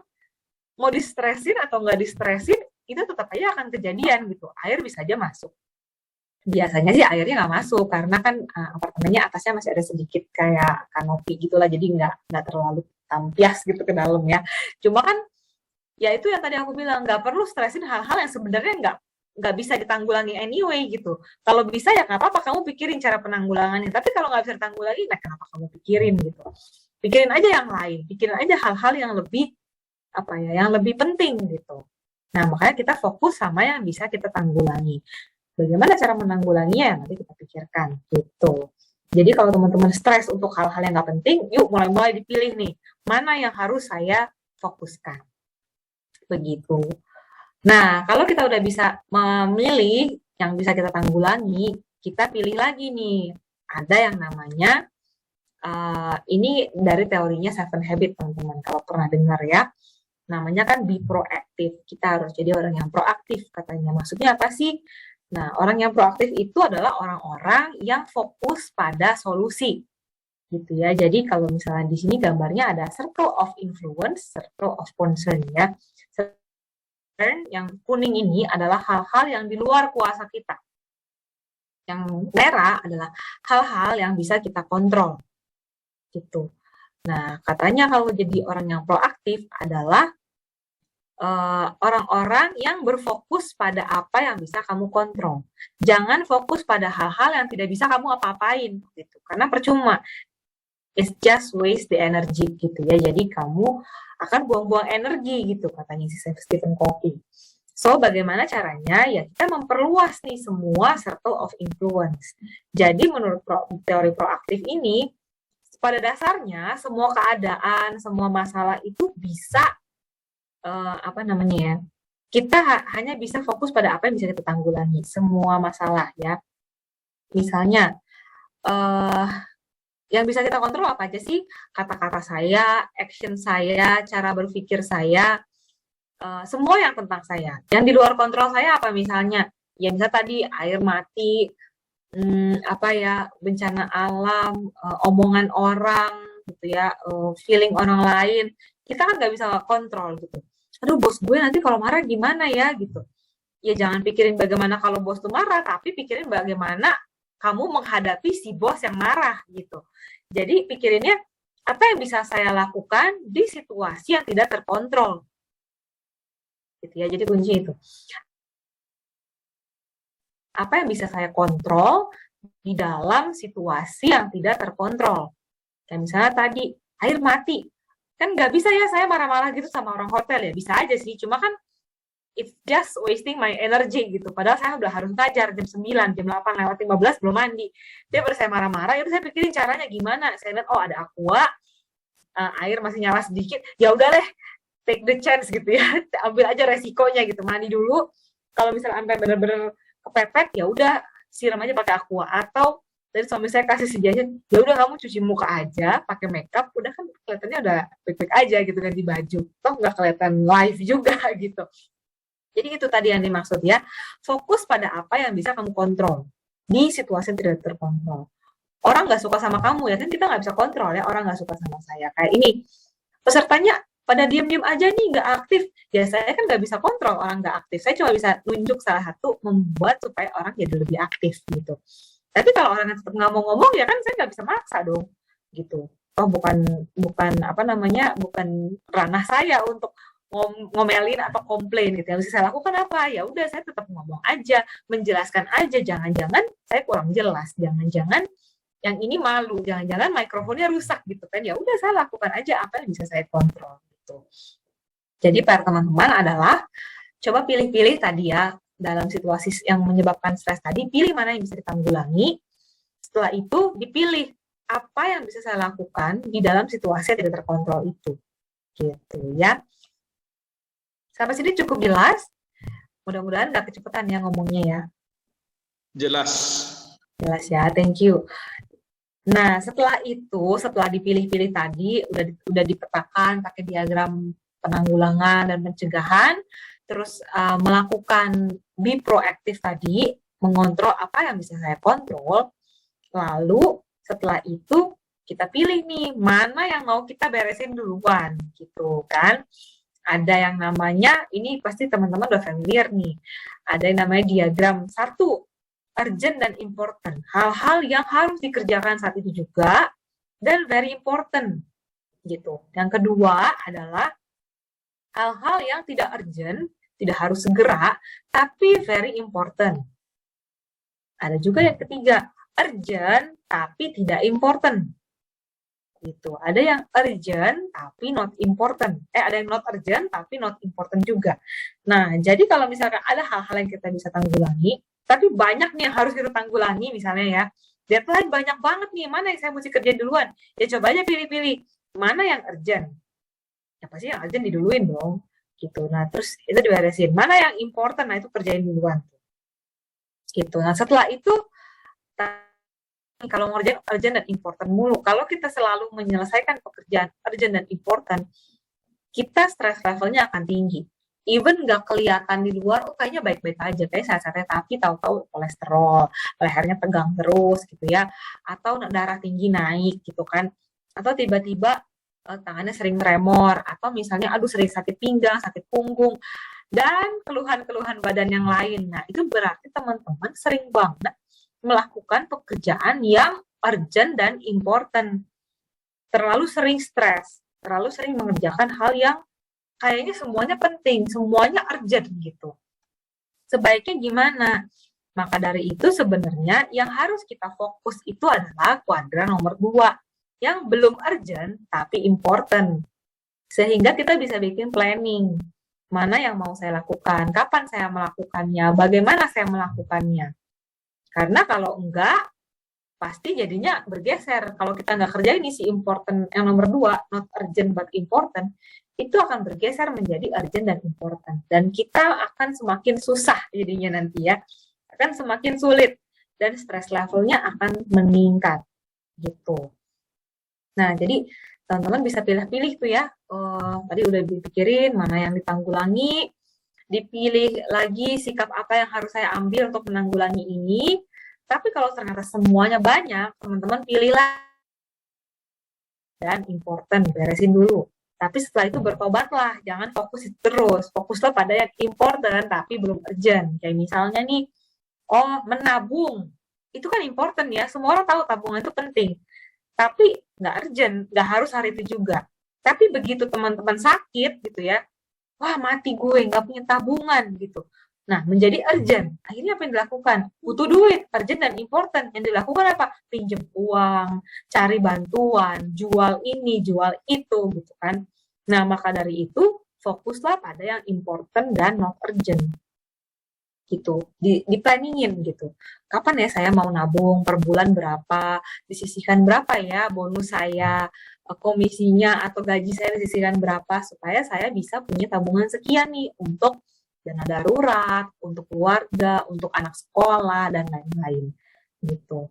mau distresin atau nggak distresin, itu tetap aja akan kejadian gitu, air bisa aja masuk. Biasanya sih airnya nggak masuk karena kan apartemennya atasnya masih ada sedikit kayak kanopi gitulah, jadi nggak terlalu tampias gitu ke dalam ya. Cuma kan ya itu yang tadi aku bilang, nggak perlu stresin hal-hal yang sebenarnya nggak bisa ditanggulangi anyway gitu. Kalau bisa ya nggak apa-apa kamu pikirin cara penanggulangannya. Tapi kalau nggak bisa ditanggulangi, nah kenapa kamu pikirin gitu? Pikirin aja yang lain, pikirin aja hal-hal yang lebih apa ya, yang lebih penting gitu. Nah makanya kita fokus sama yang bisa kita tanggulangi. Bagaimana cara menanggulanginya nanti kita pikirkan gitu. Jadi kalau teman-teman stres untuk hal-hal yang nggak penting, yuk mulai-mulai dipilih nih, mana yang harus saya fokuskan. Begitu. Nah, kalau kita udah bisa memilih yang bisa kita tanggulangi, kita pilih lagi nih. Ada yang namanya, ini dari teorinya Seven Habits, teman-teman, kalau pernah dengar ya. Namanya kan be proactive. Kita harus jadi orang yang proaktif katanya. Maksudnya apa sih? Nah, orang yang proaktif itu adalah orang-orang yang fokus pada solusi, gitu ya. Jadi kalau misalnya di sini gambarnya ada circle of influence, circle of concern ya. Yang kuning ini adalah hal-hal yang di luar kuasa kita. Yang merah adalah hal-hal yang bisa kita kontrol, gitu. Nah, katanya kalau jadi orang yang proaktif adalah orang-orang yang berfokus pada apa yang bisa kamu kontrol. Jangan fokus pada hal-hal yang tidak bisa kamu apa-apain, gitu. Karena percuma. It's just waste the energy, gitu ya. Jadi kamu akan buang-buang energi, gitu, katanya si Stephen Covey. So, bagaimana caranya? Ya, kita memperluas nih semua circle of influence. Jadi, menurut teori proaktif ini, pada dasarnya, semua keadaan, semua masalah itu bisa kita hanya bisa fokus pada apa yang bisa kita tanggulangi, semua masalah ya. Misalnya yang bisa kita kontrol apa aja sih? Kata-kata saya, action saya, cara berpikir saya, semua yang tentang saya. Yang di luar kontrol saya apa misalnya? Ya misalnya tadi air mati, bencana alam, omongan orang gitu ya, feeling orang lain, kita kan nggak bisa kontrol gitu. Aduh bos gue nanti kalau marah gimana ya gitu. Ya jangan pikirin bagaimana kalau bos tuh marah, tapi pikirin bagaimana kamu menghadapi si bos yang marah gitu. Jadi pikirinnya apa yang bisa saya lakukan di situasi yang tidak terkontrol. Gitu ya, jadi kunci itu. Apa yang bisa saya kontrol di dalam situasi yang tidak terkontrol. Kayak misalnya tadi air mati. Kan nggak bisa ya saya marah-marah gitu sama orang hotel ya, bisa aja sih, cuma kan it's just wasting my energy gitu, padahal saya udah harus ngajar jam 9, jam 8:15 belum mandi, dia baru saya marah-marah, itu saya pikirin caranya gimana, saya lihat oh ada aqua, air masih nyala sedikit, ya udah deh, take the chance gitu ya, ambil aja resikonya gitu, mandi dulu, kalau misalnya sampai bener-bener kepepet ya udah siram aja pakai aqua, atau dari suami saya kasih sejajan, ya udah kamu cuci muka aja, pakai makeup, udah kan kelihatannya udah baik-baik aja gitu ganti baju, toh nggak kelihatan live juga gitu. Jadi itu tadi yang dimaksud ya, fokus pada apa yang bisa kamu kontrol di situasi yang tidak terkontrol. Orang nggak suka sama kamu ya kan kita nggak bisa kontrol ya, orang nggak suka sama saya. Kayak ini pesertanya pada diem-diem aja nih, nggak aktif. Ya saya kan nggak bisa kontrol orang nggak aktif. Saya cuma bisa nunjuk salah satu membuat supaya orang jadi lebih aktif gitu. Tapi kalau orang tetap nggak mau ngomong, ya kan saya nggak bisa maksa dong, gitu. Oh bukan apa namanya, bukan ranah saya untuk ngomelin atau komplain gitu. Yang bisa saya lakukan apa? Ya udah saya tetap ngomong aja, menjelaskan aja. Jangan-jangan saya kurang jelas, jangan-jangan yang ini malu, jangan-jangan mikrofonnya rusak gitu kan. Ya udah saya lakukan aja apa yang bisa saya kontrol gitu. Jadi para teman-teman adalah coba pilih-pilih tadi ya, dalam situasi yang menyebabkan stres tadi, pilih mana yang bisa ditanggulangi. Setelah itu dipilih apa yang bisa saya lakukan di dalam situasi yang tidak terkontrol itu. Gitu ya. Sampai sini cukup jelas? Mudah-mudahan nggak kecepatan ya ngomongnya ya. Jelas. Jelas ya, thank you. Nah, setelah itu, setelah dipilih-pilih tadi, udah dipetakan pakai diagram penanggulangan dan pencegahan, terus melakukan be proaktif tadi, mengontrol apa yang bisa saya kontrol. Lalu setelah itu kita pilih nih mana yang mau kita beresin duluan, gitu kan? Ada yang namanya, ini pasti teman-teman udah familiar nih, ada yang namanya diagram 1, urgent dan important. Hal-hal yang harus dikerjakan saat itu juga, dan very important, gitu. Yang kedua adalah hal-hal yang tidak urgent, tidak harus segera, tapi very important. Ada juga yang ketiga, urgent tapi tidak important. Gitu. Ada yang urgent tapi not important. Ada yang not urgent tapi not important juga. Nah, jadi kalau misalkan ada hal-hal yang kita bisa tanggulangi, tapi banyak nih yang harus kita tanggulangi misalnya ya. Deadline banyak banget nih, mana yang saya mesti kerjain duluan? Ya coba aja pilih-pilih. Mana yang urgent? Ya pasti yang urgent diduluin dong. Gitu. Nah, terus itu diberesin. Mana yang important? Nah, itu kerjain duluan. Gitu. Nah, setelah itu kalau ngerjain urgent dan important mulu, kalau kita selalu menyelesaikan pekerjaan urgent dan important, kita stress levelnya akan tinggi. Even nggak kelihatan di luar, oh kayaknya baik-baik aja, kayak sehat-sehat, tapi tahu-tahu kolesterol, lehernya tegang terus gitu ya, atau darah tinggi naik gitu kan, atau tiba-tiba tangannya sering tremor, atau misalnya aduh sering sakit pinggang, sakit punggung, dan keluhan-keluhan badan yang lain. Nah, itu berarti teman-teman sering banget melakukan pekerjaan yang urgent dan important. Terlalu sering stres, terlalu sering mengerjakan hal yang kayaknya semuanya penting, semuanya urgent gitu. Sebaiknya gimana? Maka dari itu sebenarnya yang harus kita fokus itu adalah kuadran nomor 2, yang belum urgent tapi important. Sehingga kita bisa bikin planning. Mana yang mau saya lakukan, kapan saya melakukannya, bagaimana saya melakukannya. Karena kalau enggak, pasti jadinya bergeser. Kalau kita nggak kerjain ini si important yang nomor 2, not urgent but important, itu akan bergeser menjadi urgent dan important. Dan kita akan semakin susah jadinya nanti ya. Akan semakin sulit. Dan stress levelnya akan meningkat. Gitu. Nah, jadi teman-teman bisa pilih-pilih tuh ya. Tadi udah dipikirin mana yang ditanggulangi, dipilih lagi sikap apa yang harus saya ambil untuk menanggulangi ini. Tapi kalau ternyata semuanya banyak, teman-teman pilihlah dan important, beresin dulu. Tapi setelah itu bertobatlah, jangan fokus terus. Fokuslah pada yang important tapi belum urgent. Kayak misalnya nih, menabung. Itu kan important ya, semua orang tahu tabungan itu penting. Tapi nggak urgent, nggak harus hari itu juga. Tapi begitu teman-teman sakit gitu ya, wah mati gue, nggak punya tabungan gitu. Nah, menjadi urgent. Akhirnya apa yang dilakukan? Butuh duit, urgent dan important. Yang dilakukan apa? Pinjam uang, cari bantuan, jual ini, jual itu, gitu kan. Nah, maka dari itu, fokuslah pada yang important dan not urgent. Gitu. Di-planningin gitu. Kapan ya saya mau nabung, per bulan berapa, disisihkan berapa ya bonus saya, komisinya atau gaji saya disisihkan berapa, supaya saya bisa punya tabungan sekian nih untuk dana darurat, untuk keluarga, untuk anak sekolah, dan lain-lain. Gitu.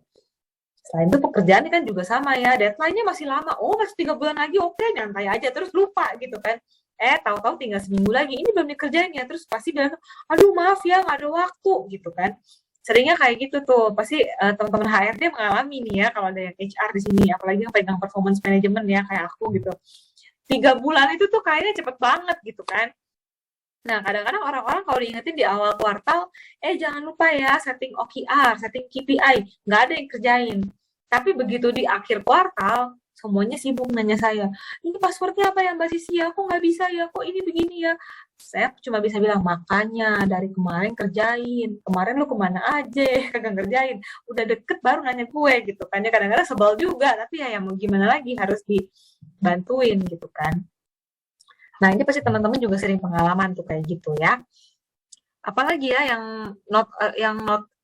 Selain itu pekerjaan kan juga sama ya, deadline-nya masih lama, masih 3 bulan lagi, oke, nyantai aja, terus lupa gitu kan. Tahu-tahu tinggal seminggu lagi, ini belum dikerjain ya, terus pasti bilang, aduh maaf ya, nggak ada waktu, gitu kan. Seringnya kayak gitu tuh, pasti teman-teman HRD mengalami nih ya, kalau ada yang HR di sini, apalagi yang pegang performance management ya, kayak aku gitu. 3 bulan itu tuh kayaknya cepet banget gitu kan. Nah, kadang-kadang orang-orang kalau diingetin di awal kuartal, jangan lupa ya setting OKR, setting KPI, nggak ada yang kerjain. Tapi begitu di akhir kuartal, semuanya sibuk nanya saya, ini passwordnya apa ya Mbak Sisi ya, kok nggak bisa ya, kok ini begini ya. Saya cuma bisa bilang, makanya dari kemarin kerjain, kemarin lu kemana aja, kagak kerjain, udah deket baru nanya gue gitu kan. Ya kadang-kadang sebel juga, tapi ya mau gimana lagi, harus dibantuin gitu kan. Nah, ini pasti teman-teman juga sering pengalaman tuh kayak gitu ya. Apalagi ya yang not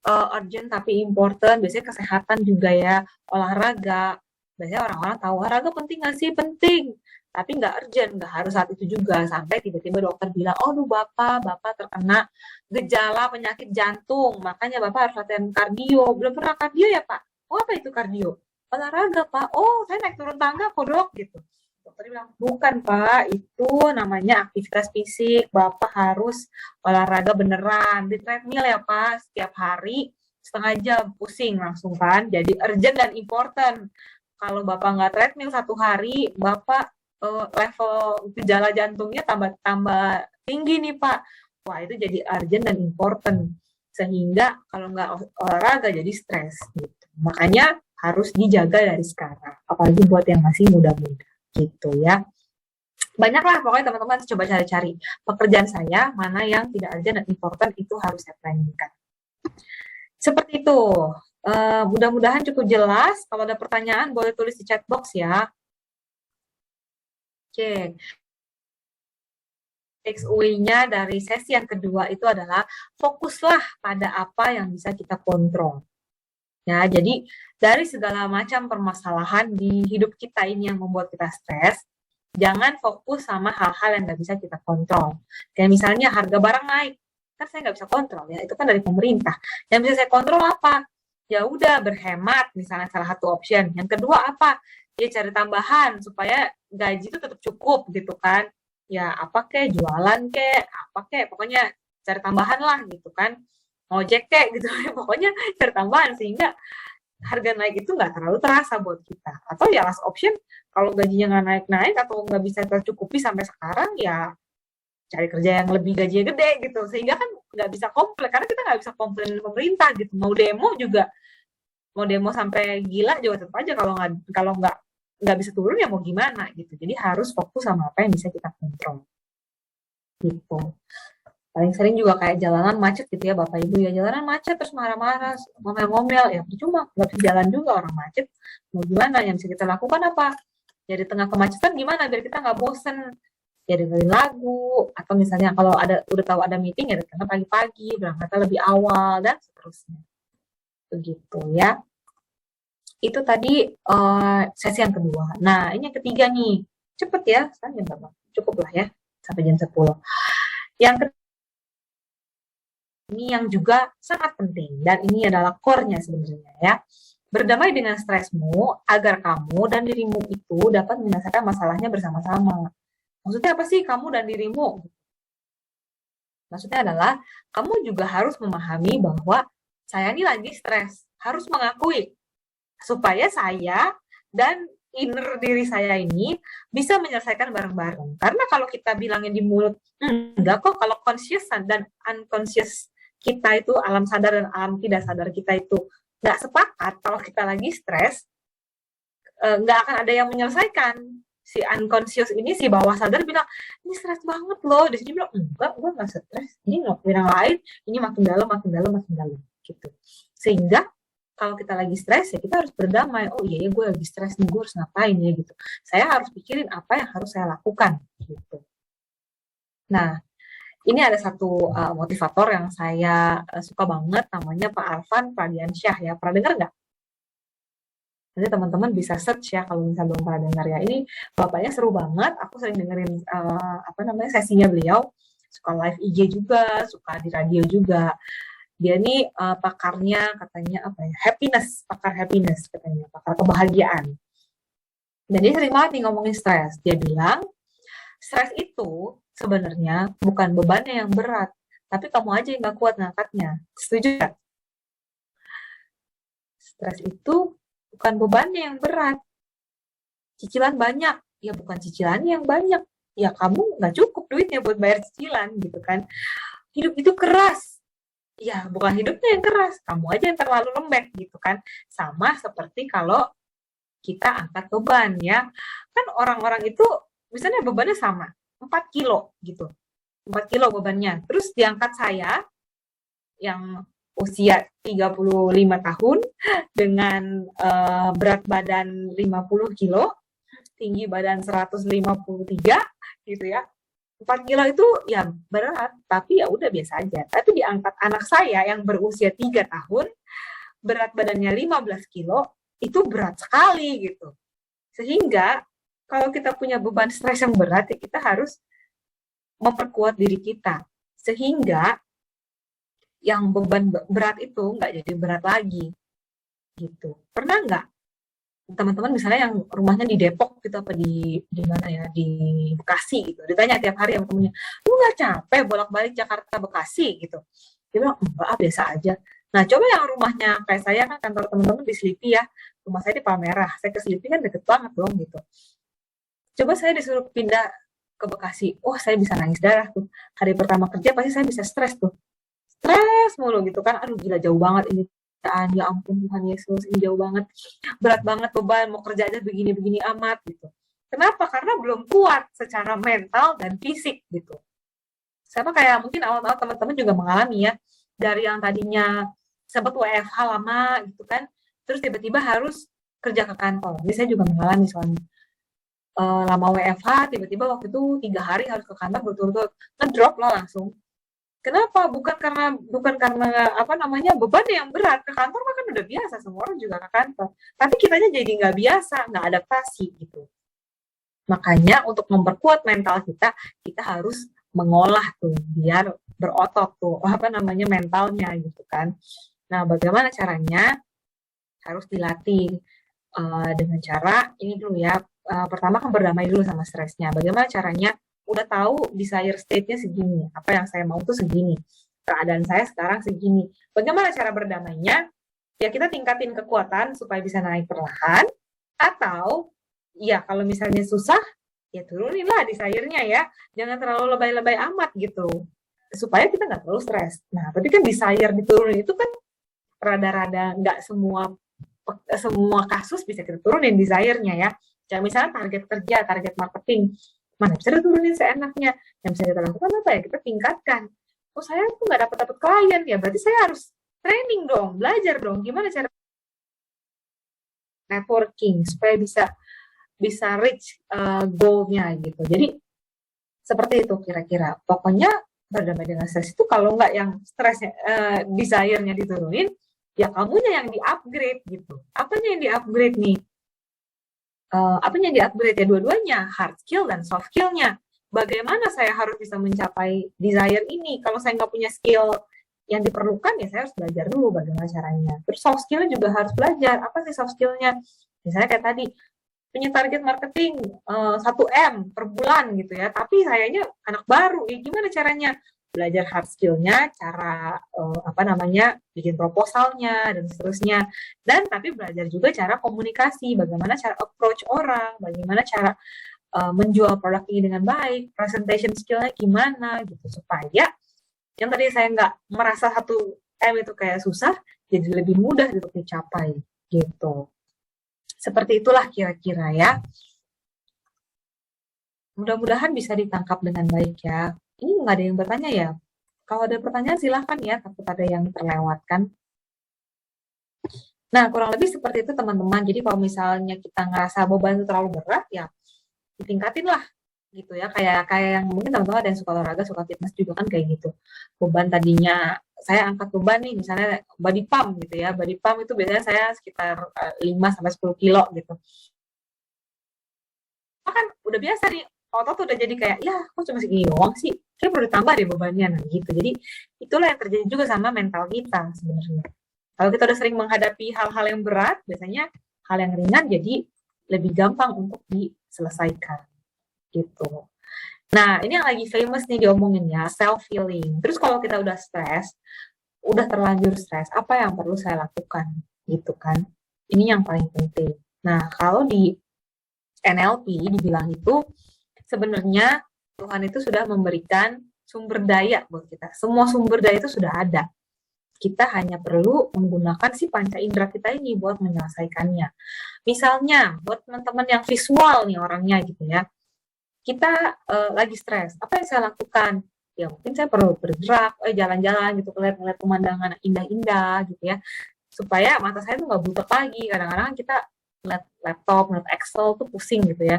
urgent tapi important, biasanya kesehatan juga ya, olahraga. Biasanya orang-orang tahu olahraga penting nggak sih? Penting. Tapi nggak urgent, nggak harus saat itu juga. Sampai tiba-tiba dokter bilang, oh lu bapak terkena gejala penyakit jantung, makanya bapak harus latihan kardio. Belum pernah kardio ya Pak? Oh apa itu kardio? Olahraga Pak. Oh saya naik turun tangga kok dok gitu. Dokter bilang, bukan Pak, itu namanya aktivitas fisik, Bapak harus olahraga beneran, di treadmill ya Pak, setiap hari setengah jam, pusing langsung kan, jadi urgent dan important. Kalau Bapak nggak treadmill 1 hari, Bapak level gejala jantungnya tambah tinggi nih Pak. Wah itu jadi urgent dan important, sehingga kalau nggak olahraga jadi stres gitu. Makanya harus dijaga dari sekarang, apalagi buat yang masih muda-muda. Gitu ya. Banyaklah pokoknya teman-teman coba cari-cari pekerjaan saya mana yang tidak urgent dan important, itu harus saya planningkan. Seperti itu. Mudah-mudahan cukup jelas. Kalau ada pertanyaan boleh tulis di chat box ya. Oke. Takeaway-nya dari sesi yang kedua itu adalah fokuslah pada apa yang bisa kita kontrol. Ya, jadi dari segala macam permasalahan di hidup kita ini yang membuat kita stres, jangan fokus sama hal-hal yang nggak bisa kita kontrol. Kayak misalnya harga barang naik, kan saya nggak bisa kontrol ya, itu kan dari pemerintah. Yang bisa saya kontrol apa? Ya udah berhemat, misalnya salah satu option. Yang kedua apa? Ya cari tambahan supaya gaji itu tetap cukup gitu kan. Ya apa kek, jualan kek, apa kek, pokoknya cari tambahan lah gitu kan. Ngojek kek gitu, pokoknya cari tambahan sehingga harga naik itu nggak terlalu terasa buat kita. Atau ya last option, kalau gajinya nggak naik-naik atau nggak bisa tercukupi sampai sekarang, ya cari kerja yang lebih gajinya gede gitu, sehingga kan nggak bisa komplain, karena kita nggak bisa komplain pemerintah gitu. Mau demo juga, mau demo sampai gila juga tetap aja kalau nggak bisa turun ya mau gimana gitu. Jadi harus fokus sama apa yang bisa kita kontrol gitu. Paling sering juga kayak jalanan macet gitu ya Bapak Ibu ya, jalanan macet terus marah-marah, ngomel-ngomel, ya percuma, nggak bisa jalan juga orang macet. Mau gimana, yang bisa kita lakukan apa? Ya di tengah kemacetan gimana biar kita nggak bosen? Ya dengerin lagu, atau misalnya kalau udah tahu ada meeting ya datang pagi-pagi, berangkatnya lebih awal, dan seterusnya. Begitu ya. Itu tadi sesi yang kedua. Nah ini yang ketiga nih, cepet ya, sekarang jam berapa? Cukup lah ya, sampai jam 10. Yang ini yang juga sangat penting, dan ini adalah core-nya sebenarnya ya. Berdamai dengan stresmu agar kamu dan dirimu itu dapat menyelesaikan masalahnya bersama-sama. Maksudnya apa sih kamu dan dirimu? Maksudnya adalah kamu juga harus memahami bahwa saya ini lagi stres, harus mengakui supaya saya dan inner diri saya ini bisa menyelesaikan bareng-bareng. Karena kalau kita bilangin di mulut, enggak kok, kalau conscious dan unconscious kita itu, alam sadar dan alam tidak sadar kita itu nggak sepakat, kalau kita lagi stres, nggak akan ada yang menyelesaikan. Si unconscious ini, si bawah sadar bilang, ini stres banget loh. Di sini bilang, enggak, gue nggak stres. Ini ngelakuin yang lain, ini makin dalam, gitu. Sehingga kalau kita lagi stres ya kita harus berdamai. Oh iya ya, gue lagi stres nih, gue harus ngapain ya gitu. Saya harus pikirin apa yang harus saya lakukan gitu. Nah, ini ada satu motivator yang saya suka banget, namanya Pak Arfan Pradiansyah ya. Pernah dengar nggak? Nanti teman-teman bisa search ya kalau misalnya belum pernah dengar ya. Ini bapaknya seru banget. Aku sering dengerin sesinya beliau. Suka live IG juga, suka di radio juga. Dia ini pakarnya katanya apa ya? Happiness, pakar happiness katanya, pakar kebahagiaan. Dan dia sering banget nih ngomongin stres. Dia bilang, stres itu sebenarnya bukan bebannya yang berat, tapi kamu aja yang gak kuat ngangkatnya. Setuju gak? Stres itu bukan bebannya yang berat. Cicilan banyak, ya bukan cicilannya yang banyak, ya kamu nggak cukup duitnya buat bayar cicilan gitu kan. Hidup itu keras, ya bukan hidupnya yang keras, kamu aja yang terlalu lembek gitu kan. Sama seperti kalau kita angkat beban ya, kan orang-orang itu misalnya bebannya sama 4 kilo gitu, 4 kilo bebannya, terus diangkat saya yang usia 35 tahun dengan berat badan 50 kilo, tinggi badan 153 gitu ya. 4 kilo itu ya berat, tapi ya udah biasa aja. Tapi diangkat anak saya yang berusia 3 tahun, berat badannya 15 kilo, itu berat sekali gitu. Sehingga kalau kita punya beban stres yang berat, ya kita harus memperkuat diri kita. Sehingga yang beban berat itu nggak jadi berat lagi. Gitu. Pernah nggak teman-teman misalnya yang rumahnya di Depok gitu apa di mana ya, di Bekasi gitu, ditanya tiap hari sama temennya, lu nggak capek bolak-balik Jakarta Bekasi gitu? Dia bilang enggak, biasa aja. Nah coba yang rumahnya kayak saya kan, kantor teman-teman di Selipi ya, rumah saya di Palmerah, saya ke Selipi kan deket banget dong gitu. Coba saya disuruh pindah ke Bekasi, oh saya bisa nangis darah tuh. Hari pertama kerja pasti saya bisa stres tuh, stres mulu gitu kan, aduh gila jauh banget ini, ya ampun Tuhan Yesus, ini jauh banget, berat banget beban, mau kerja aja begini-begini amat gitu. Kenapa? Karena belum kuat secara mental dan fisik gitu. Sama kayak mungkin awal-awal teman-teman juga mengalami ya, dari yang tadinya sempat WFH lama gitu kan, terus tiba-tiba harus kerja ke kantor. Ini saya juga mengalami soalnya. Lama WFH, tiba-tiba waktu itu 3 hari harus ke kantor berturut-turut, ngedrop lah langsung. Kenapa? Bukan karena apa namanya beban yang berat, ke kantor kan udah biasa, semua orang juga ke kantor. Tapi kitanya jadi nggak biasa, nggak adaptasi gitu. Makanya untuk memperkuat mental kita harus mengolah tuh biar berotot tuh apa namanya mentalnya gitu kan. Nah bagaimana caranya? Harus dilatih dengan cara ini dulu ya. Pertama kan berdamai dulu sama stresnya. Bagaimana caranya? Udah tahu desire state-nya segini, apa yang saya mau tuh segini, keadaan saya sekarang segini. Bagaimana cara berdamainya? Ya kita tingkatin kekuatan supaya bisa naik perlahan, atau ya kalau misalnya susah, ya turunin lah desire-nya ya, jangan terlalu lebay-lebay amat gitu, supaya kita nggak terlalu stres. Nah, tapi kan desire diturunin itu kan rada-rada nggak semua kasus bisa kita turunin desire-nya ya. Kayak misalnya target kerja, target marketing, mana bisa diturunin seenaknya. Yang bisa kita lakukan apa ya? Kita tingkatkan. Oh saya tuh nggak dapat klien ya, berarti saya harus training dong, belajar dong, gimana cara networking supaya bisa reach goal-nya gitu. Jadi seperti itu kira-kira. Pokoknya berdamai dengan stres itu kalau nggak yang stresnya, desire-nya diturunin, ya kamunya yang di-upgrade gitu. Apanya yang di-upgrade nih? Apanya di-upgrade ya? Dua-duanya, hard skill dan soft skill-nya. Bagaimana saya harus bisa mencapai desire ini? Kalau saya nggak punya skill yang diperlukan, ya saya harus belajar dulu bagaimana caranya. Terus soft skill-nya juga harus belajar. Apa sih soft skill-nya? Misalnya kayak tadi, punya target marketing 1M per bulan gitu ya, tapi sayanya anak baru, ya gimana caranya? Belajar hard skill-nya, cara bikin proposalnya dan seterusnya, dan tapi belajar juga cara komunikasi, bagaimana cara approach orang, bagaimana cara menjual produk ini dengan baik, presentation skill-nya gimana gitu, supaya yang tadi saya nggak merasa 1M itu kayak susah, jadi lebih mudah untuk dicapai gitu. Seperti itulah kira-kira ya. Mudah-mudahan bisa ditangkap dengan baik ya. Ini nggak ada yang bertanya ya? Kalau ada pertanyaan silahkan ya, takut ada yang terlewatkan. Nah, kurang lebih seperti itu teman-teman. Jadi kalau misalnya kita ngerasa beban itu terlalu berat, ya ditingkatin lah gitu ya. Kayak yang mungkin teman-teman ada yang suka olahraga, suka fitness juga kan kayak gitu. Beban tadinya, saya angkat beban nih, misalnya body pump gitu ya. Body pump itu biasanya saya sekitar 5-10 kilo gitu. Kan udah biasa nih, otot udah jadi kayak, ya kok cuma segini doang sih, kayak perlu ditambah deh bebannya, nah gitu. Jadi itulah yang terjadi juga sama mental kita sebenarnya. Kalau kita udah sering menghadapi hal-hal yang berat, biasanya hal yang ringan jadi lebih gampang untuk diselesaikan gitu. Nah ini yang lagi famous nih diomongin ya, self healing. Terus kalau kita udah stres, udah terlanjur stres, apa yang perlu saya lakukan gitu kan? Ini yang paling penting. Nah kalau di NLP dibilang itu sebenarnya Tuhan itu sudah memberikan sumber daya buat kita. Semua sumber daya itu sudah ada. Kita hanya perlu menggunakan si panca indera kita ini buat menyelesaikannya. Misalnya, buat teman-teman yang visual nih orangnya gitu ya, kita lagi stres, apa yang saya lakukan? Ya mungkin saya perlu bergerak, jalan-jalan gitu, ngeliat pemandangan indah-indah gitu ya, supaya mata saya tuh nggak butek lagi. Kadang-kadang kita ngeliat laptop, ngeliat Excel tuh pusing gitu ya.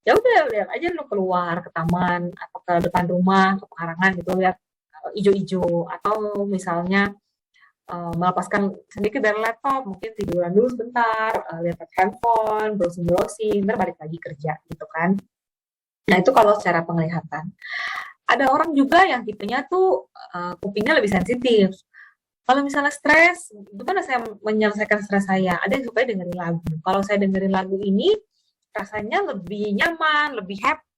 Ya udah, lihat aja lu keluar ke taman atau ke depan rumah, ke pekarangan gitu, lihat hijau-hijau, atau misalnya melepaskan sedikit dari laptop, mungkin tiduran dulu sebentar, lihat handphone, browsing-browsing, ntar balik lagi kerja gitu kan. Nah itu kalau secara penglihatan. Ada orang juga yang tipenya tuh kupingnya lebih sensitif. Kalau misalnya stres, gimana saya menyelesaikan stres saya? Ada yang suka dengerin lagu. Kalau saya dengerin lagu ini, rasanya lebih nyaman, lebih happy.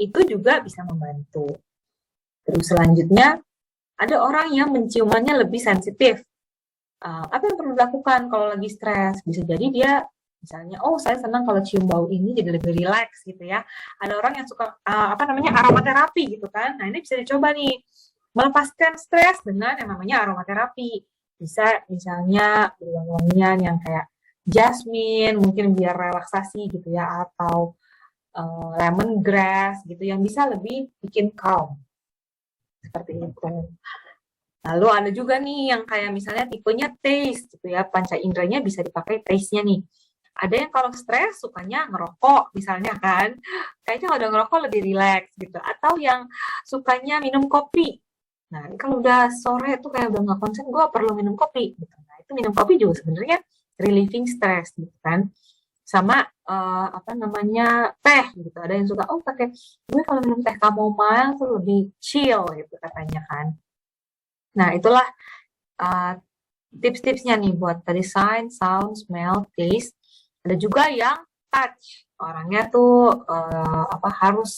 Itu juga bisa membantu. Terus selanjutnya, ada orang yang menciumannya lebih sensitif. Apa yang perlu dilakukan kalau lagi stres? Bisa jadi dia misalnya, saya senang kalau cium bau ini jadi lebih rileks gitu ya. Ada orang yang suka aromaterapi gitu kan. Nah, ini bisa dicoba nih. Melepaskan stres dengan yang namanya aromaterapi. Bisa misalnya wangian yang kayak jasmine, mungkin biar relaksasi gitu ya, atau lemongrass gitu yang bisa lebih bikin calm. Seperti itu. Lalu ada juga nih yang kayak misalnya tipenya taste gitu ya, panca inderanya bisa dipakai taste-nya nih. Ada yang kalau stres sukanya ngerokok misalnya kan, kayaknya kalau udah ngerokok lebih rileks gitu. Atau yang sukanya minum kopi. Nah kalau udah sore tuh kayak udah nggak konsen, gue perlu minum kopi gitu. Nah itu minum kopi juga sebenarnya relieving stress gitu kan. Sama teh gitu. Ada yang suka pakai gue kalau minum teh chamomile tuh lebih chill gitu katanya kan. Nah itulah tips-tipsnya nih buat tadi sign, sound, smell, taste. Ada juga yang touch. Orangnya tuh harus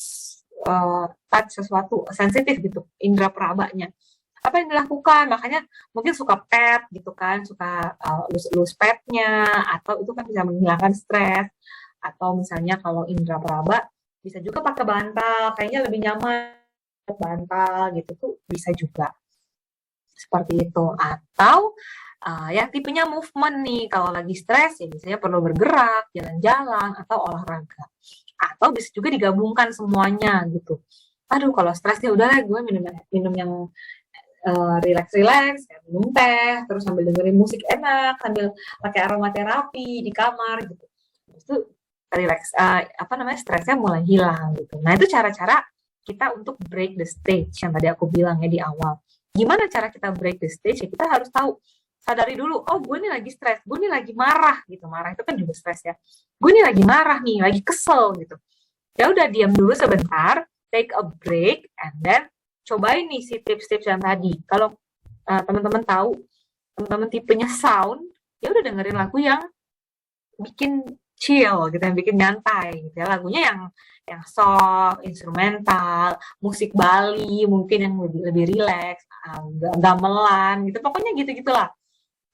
touch sesuatu sensitif gitu, indera perabanya. Apa yang dilakukan? Makanya mungkin suka pet gitu kan, suka lus petnya, atau itu kan bisa menghilangkan stres. Atau misalnya kalau indera peraba bisa juga pakai bantal, kayaknya lebih nyaman bantal gitu tuh bisa juga. Seperti itu. Atau yang tipenya movement nih, kalau lagi stres ya biasanya perlu bergerak, jalan-jalan, atau olahraga. Atau bisa juga digabungkan semuanya gitu. Aduh kalau stres ya udahlah gue minum yang relax-relax, minum teh, terus sambil dengerin musik enak, sambil pakai aromaterapi di kamar gitu. Itu relax, stresnya mulai hilang gitu. Nah itu cara-cara kita untuk break the stage yang tadi aku bilang ya di awal. Gimana cara kita break the stage? Ya kita harus tahu, sadari dulu, gue nih lagi stres, gue nih lagi marah gitu. Marah itu kan juga stres ya. Gue nih lagi marah nih, lagi kesel gitu. Ya udah diam dulu sebentar, take a break, and then cobain nih si tips-tips yang tadi. Kalau teman-teman tahu, teman-teman tipenya sound, ya udah dengerin lagu yang bikin chill gitu, yang bikin nyantai gitu ya. Lagunya yang soft, instrumental, musik Bali mungkin yang lebih rileks, gamelan gitu. Pokoknya gitu-gitulah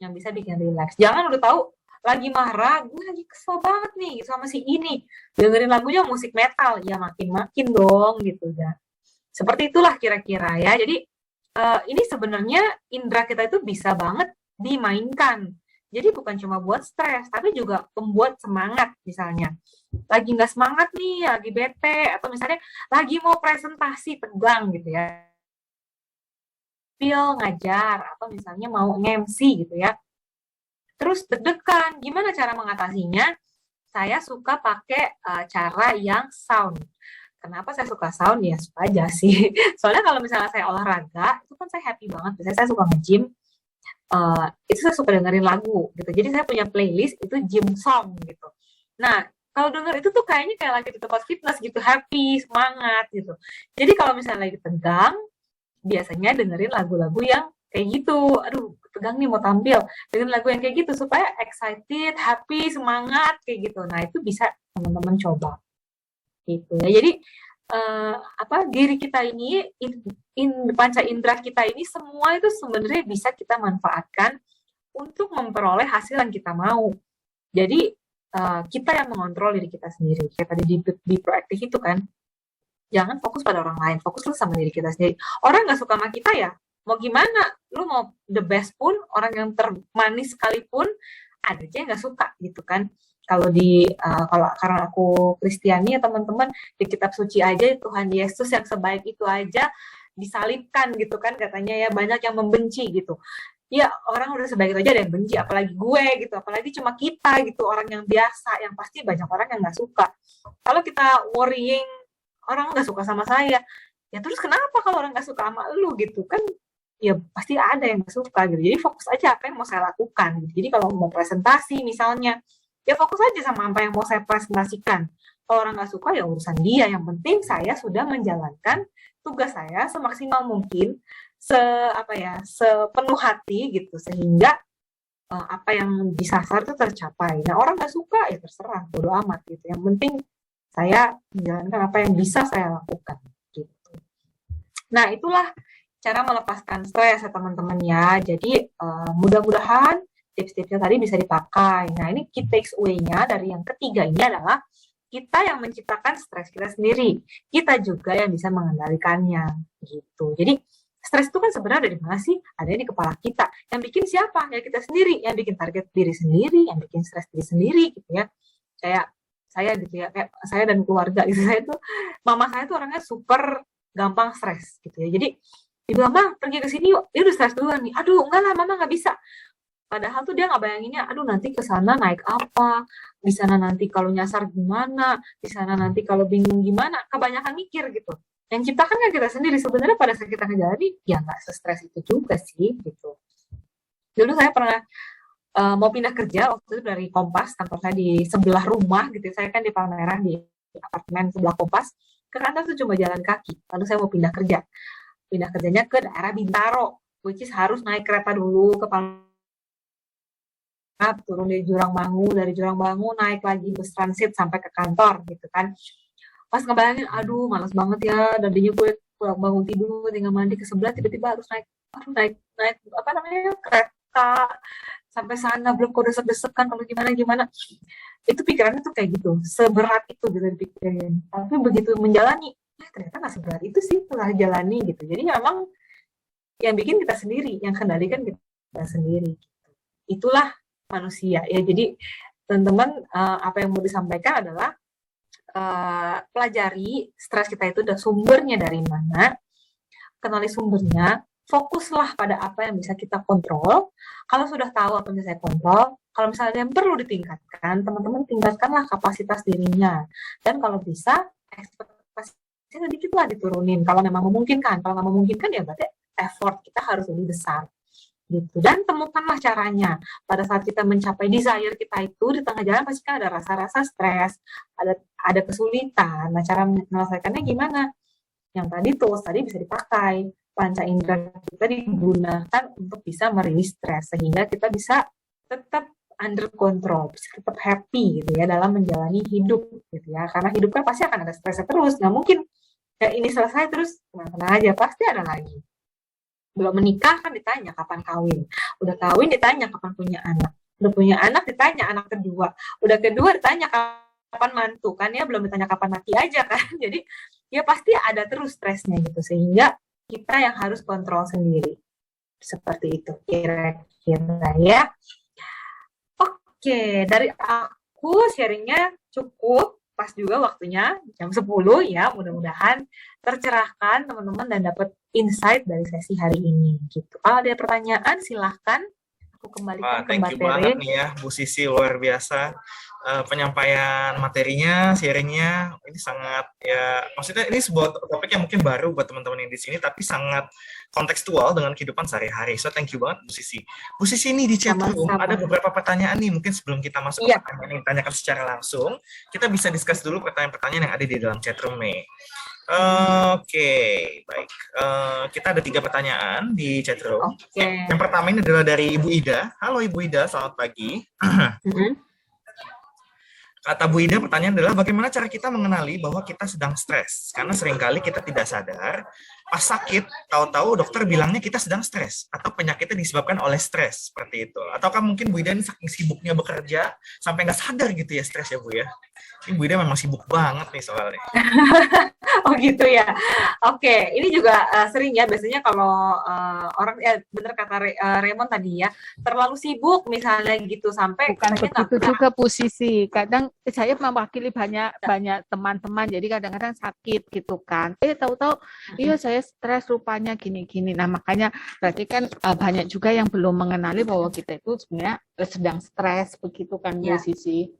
yang bisa bikin rileks. Jangan udah tahu lagi marah, gue lagi kesel banget nih sama si ini, dengerin lagunya musik metal, ya makin dong gitu ya. Seperti itulah kira-kira ya. Jadi ini sebenarnya indera kita itu bisa banget dimainkan. Jadi bukan cuma buat stres, tapi juga membuat semangat misalnya. Lagi nggak semangat nih, lagi bete, atau misalnya lagi mau presentasi tegang gitu ya. Ngajar, atau misalnya mau nge-MC gitu ya. Terus deg-degan, gimana cara mengatasinya? Saya suka pakai cara yang sound. Kenapa saya suka sound? Ya suka aja sih. Soalnya kalau misalnya saya olahraga, itu kan saya happy banget. Biasanya saya suka nge-gym, itu saya suka dengerin lagu gitu. Jadi saya punya playlist itu gym song gitu. Nah, kalau denger itu tuh kayaknya kayak lagi di tempat fitness gitu, happy, semangat gitu. Jadi kalau misalnya lagi tegang, biasanya dengerin lagu-lagu yang kayak gitu. Aduh, tegang nih mau tampil. Dengerin lagu yang kayak gitu supaya excited, happy, semangat kayak gitu. Nah, itu bisa teman-teman coba. Gitu ya. Jadi diri kita ini panca indera kita ini semua itu sebenarnya bisa kita manfaatkan untuk memperoleh hasil yang kita mau. Jadi kita yang mengontrol diri kita sendiri. Kayak tadi di proaktif itu kan, jangan fokus pada orang lain, fokuslah sama diri kita sendiri. Orang nggak suka sama kita ya, mau gimana? Lu mau the best pun, orang yang termanis sekalipun, ada aja yang nggak suka gitu kan. Kalau karena aku Kristiani ya teman-teman, di kitab suci aja Tuhan Yesus yang sebaik itu aja disalibkan gitu kan, katanya ya banyak yang membenci gitu. Ya orang udah sebaik itu aja ada yang benci, apalagi gue gitu, apalagi cuma kita gitu, orang yang biasa, yang pasti banyak orang yang nggak suka. Kalau kita worrying orang nggak suka sama saya, ya terus kenapa kalau orang nggak suka sama lu gitu kan, ya pasti ada yang nggak suka gitu. Jadi fokus aja apa yang mau saya lakukan gitu. Jadi kalau mau presentasi misalnya, ya fokus aja sama apa yang mau saya presentasikan. Kalau orang nggak suka ya urusan dia, yang penting saya sudah menjalankan tugas saya semaksimal mungkin, sepenuh hati gitu, sehingga apa yang disasar itu tercapai. Nah orang nggak suka ya terserah, bodo amat gitu. Yang penting saya menjalankan apa yang bisa saya lakukan gitu. Nah itulah cara melepaskan stres ya teman-teman ya. Jadi mudah-mudahan tips-tipsnya tadi bisa dipakai. Nah ini key takes away-nya dari yang ketiga ini adalah kita yang menciptakan stres kita sendiri. Kita juga yang bisa mengendalikannya gitu. Jadi stres itu kan sebenarnya dari mana sih? Ada di kepala kita. Yang bikin siapa? Ya kita sendiri. Yang bikin target diri sendiri, yang bikin stres diri sendiri gitu ya. Kayak saya gitu ya, kayak saya dan keluarga gitu. Mama saya tuh orangnya super gampang stres gitu ya. Jadi dibilang, Bang, pergi ke sini yuk. Dia udah stres duluan nih. Aduh, enggak lah, Mama nggak bisa. Padahal tuh dia nggak bayanginnya, aduh nanti ke sana naik apa, di sana nanti kalau nyasar gimana, di sana nanti kalau bingung gimana, kebanyakan mikir gitu. Yang ciptakan kan kita sendiri, sebenarnya pada saat kita ngejalanin, ya nggak se-stres itu juga sih, gitu. Dulu saya pernah mau pindah kerja, waktu itu dari Kompas, kantor saya di sebelah rumah, gitu. Saya kan di Palmerah, di apartemen sebelah Kompas, ke kantor tuh cuma jalan kaki, lalu saya mau pindah kerja. Pindah kerjanya ke daerah Bintaro, which is harus naik kereta dulu ke Palmerah, turun dari Jurang Bangu naik lagi bus transit sampai ke kantor gitu kan. Pas ngebayangin, aduh malas banget ya, tadinya gue pulang bangun tidur tinggal mandi ke sebelah, tiba-tiba harus naik apa namanya kereta sampai sana, belum kok desek-desekan kalau gimana itu pikirannya tuh kayak gitu, seberat itu gitu dipikirin. Tapi begitu menjalani, ternyata nggak seberat itu sih setelah jalani gitu. Jadi memang yang bikin kita sendiri, yang kendalikan kita sendiri. Itulah manusia ya. Jadi teman-teman apa yang mau disampaikan adalah pelajari stres kita itu udah sumbernya dari mana, kenali sumbernya, fokuslah pada apa yang bisa kita kontrol. Kalau sudah tahu apa yang bisa saya kontrol, kalau misalnya yang perlu ditingkatkan, teman-teman tingkatkanlah kapasitas dirinya, dan kalau bisa ekspektasinya sedikit lah diturunin kalau memang memungkinkan. Kalau nggak memungkinkan ya berarti effort kita harus lebih besar gitu. Dan temukanlah caranya. Pada saat kita mencapai desire kita itu, di tengah jalan pasti kan ada rasa-rasa stres, ada kesulitan. Nah, cara menyelesaikannya gimana? Yang tadi bisa dipakai. Panca indera kita digunakan untuk bisa merilis stres, sehingga kita bisa tetap under control, bisa tetap happy gitu ya dalam menjalani hidup gitu ya. Karena hidup kan pasti akan ada stresnya terus. Nggak mungkin kayak ini selesai terus tenang-tenang aja, pasti ada lagi. Belum menikah kan ditanya kapan kawin, udah kawin ditanya kapan punya anak, udah punya anak ditanya anak kedua, udah kedua ditanya kapan mantu kan ya, belum ditanya kapan mati aja kan. Jadi ya pasti ada terus stresnya gitu, sehingga kita yang harus kontrol sendiri seperti itu kira-kira ya. Oke, dari aku sharingnya cukup, pas juga waktunya jam 10 ya, mudah-mudahan tercerahkan teman-teman dan dapat insight dari sesi hari ini gitu. Kalau ada pertanyaan silahkan aku kembalikan ke Mbak Thank you banget nih ya Bu Sisi, luar biasa penyampaian materinya, sharingnya ini sangat ya, maksudnya ini sebuah topik yang mungkin baru buat teman-teman yang di sini, tapi sangat kontekstual dengan kehidupan sehari-hari. So thank you banget Bu Sisi. Bu Sisi ini di chat room ada beberapa pertanyaan nih, mungkin sebelum kita masuk ke pertanyaan yang ditanyakan secara langsung, kita bisa discuss dulu pertanyaan-pertanyaan yang ada di dalam chat room nih. Oke, baik. Kita ada 3 pertanyaan di chat room. Yang pertama ini adalah dari Ibu Ida. Halo Ibu Ida, selamat pagi. Kata Bu Ida, pertanyaan adalah bagaimana cara kita mengenali bahwa kita sedang stres? Karena seringkali kita tidak sadar pas sakit, tahu-tahu dokter bilangnya kita sedang stres atau penyakitnya disebabkan oleh stres seperti itu. Ataukah mungkin Bu Ida ini saking sibuknya bekerja sampai nggak sadar gitu ya stres ya Bu ya? Ini Bu Ida memang sibuk banget nih soalnya. Oh gitu ya. Oke, ini juga sering ya biasanya kalau orang bener kata Raymond tadi ya, terlalu sibuk misalnya gitu sampai Bukan katanya begitu nggak juga posisi. Kadang saya mewakili banyak teman-teman, jadi kadang-kadang sakit gitu kan. Tahu-tahu, iya saya stres rupanya gini-gini. Nah makanya berarti kan banyak juga yang belum mengenali bahwa kita itu sebenarnya sedang stres begitu kan Bu Ya. Sisi.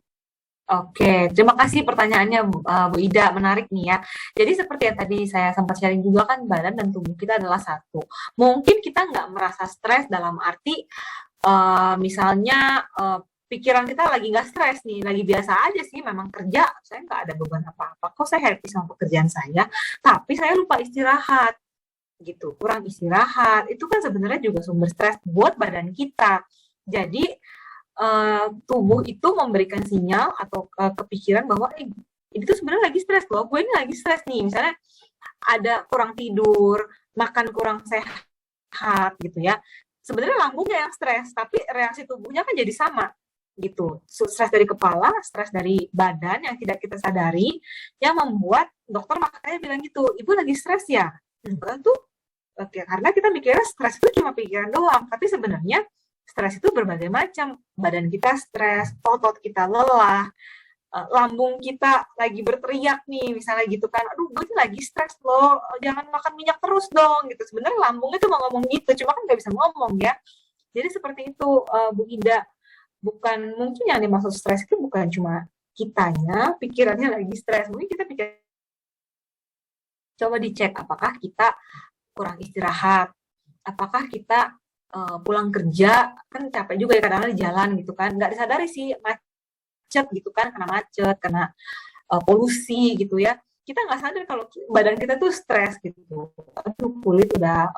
Oke, terima kasih pertanyaannya Bu Ida, menarik nih ya. Jadi seperti yang tadi saya sempat sharing juga kan, badan dan tubuh kita adalah satu. Mungkin kita nggak merasa stres dalam arti misalnya pikiran kita lagi nggak stres nih, lagi biasa aja sih, memang kerja, saya nggak ada beban apa-apa, kok saya happy sama pekerjaan saya, tapi saya lupa istirahat, gitu, kurang istirahat, itu kan sebenarnya juga sumber stres buat badan kita. Jadi tubuh itu memberikan sinyal atau kepikiran bahwa ini tuh sebenarnya lagi stres loh, gue ini lagi stres nih, misalnya ada kurang tidur, makan kurang sehat gitu ya. Sebenarnya lambungnya yang stres, tapi reaksi tubuhnya kan jadi sama gitu. Stres dari kepala, stres dari badan yang tidak kita sadari, yang membuat dokter makanya bilang gitu, ibu lagi stres ya. Itu karena kita mikirnya stres itu cuma pikiran doang, tapi sebenarnya stres itu berbagai macam. Badan kita stres, otot kita lelah, lambung kita lagi berteriak nih, misalnya gitu kan, aduh gue lagi stres loh, jangan makan minyak terus dong, gitu. Sebenarnya lambungnya tuh mau ngomong gitu, cuma kan nggak bisa ngomong ya. Jadi seperti itu Bu Ida, bukan mungkin yang dimaksud stres itu bukan cuma kitanya, pikirannya lagi stres, mungkin kita pikir, coba dicek apakah kita kurang istirahat, apakah kita pulang kerja kan capek juga ya kadang-kadang di jalan gitu kan, nggak disadari sih macet gitu kan, karena macet, karena polusi gitu ya, kita nggak sadar kalau badan kita tuh stres gitu. Aduh, kulit udah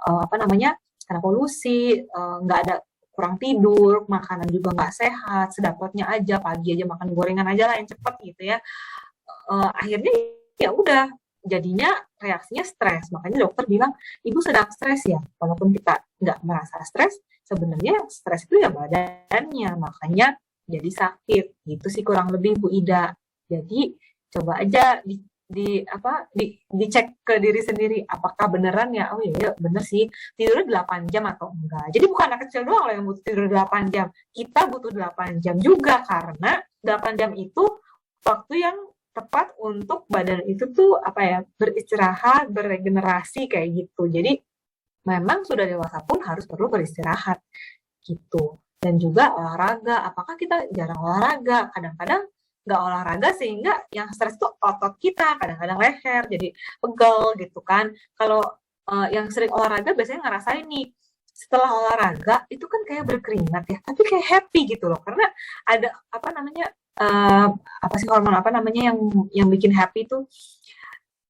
karena polusi, nggak ada, kurang tidur, makanan juga nggak sehat, sedapatnya aja, pagi aja makan gorengan aja lah yang cepet gitu ya. Akhirnya ya udah jadinya reaksinya stres. Makanya dokter bilang, ibu sedang stres ya. Walaupun kita nggak merasa stres, sebenarnya stres itu ya badannya, makanya jadi sakit. Gitu sih kurang lebih Bu Ida. Jadi coba aja dicek ke diri sendiri, apakah beneran ya, oh iya bener sih, tidurnya 8 jam atau enggak. Jadi bukan anak kecil doang loh yang butuh tidur 8 jam. Kita butuh 8 jam juga, karena 8 jam itu waktu yang tepat untuk badan itu tuh beristirahat, beregenerasi kayak gitu. Jadi memang sudah dewasa pun harus perlu beristirahat gitu. Dan juga olahraga, apakah kita jarang olahraga? Kadang-kadang nggak olahraga sehingga yang stres tuh otot kita, kadang-kadang leher jadi pegel gitu kan. Kalau yang sering olahraga biasanya ngerasain nih, setelah olahraga itu kan kayak berkeringat ya, tapi kayak happy gitu loh, karena ada hormon yang bikin happy itu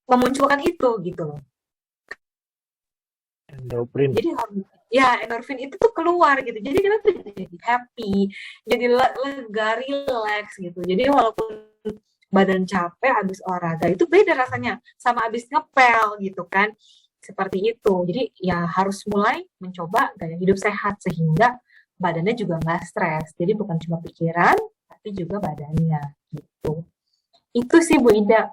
memunculkan itu gitu loh. Endorfin. Jadi endorfin itu tuh keluar gitu, jadi kita tuh jadi happy, jadi lega, relax gitu. Jadi walaupun badan capek habis olahraga itu beda rasanya sama habis ngepel gitu kan, seperti itu. Jadi ya harus mulai mencoba gaya hidup sehat sehingga badannya juga nggak stres. Jadi bukan cuma pikiran tapi juga badannya gitu. Itu sih Bu Ida,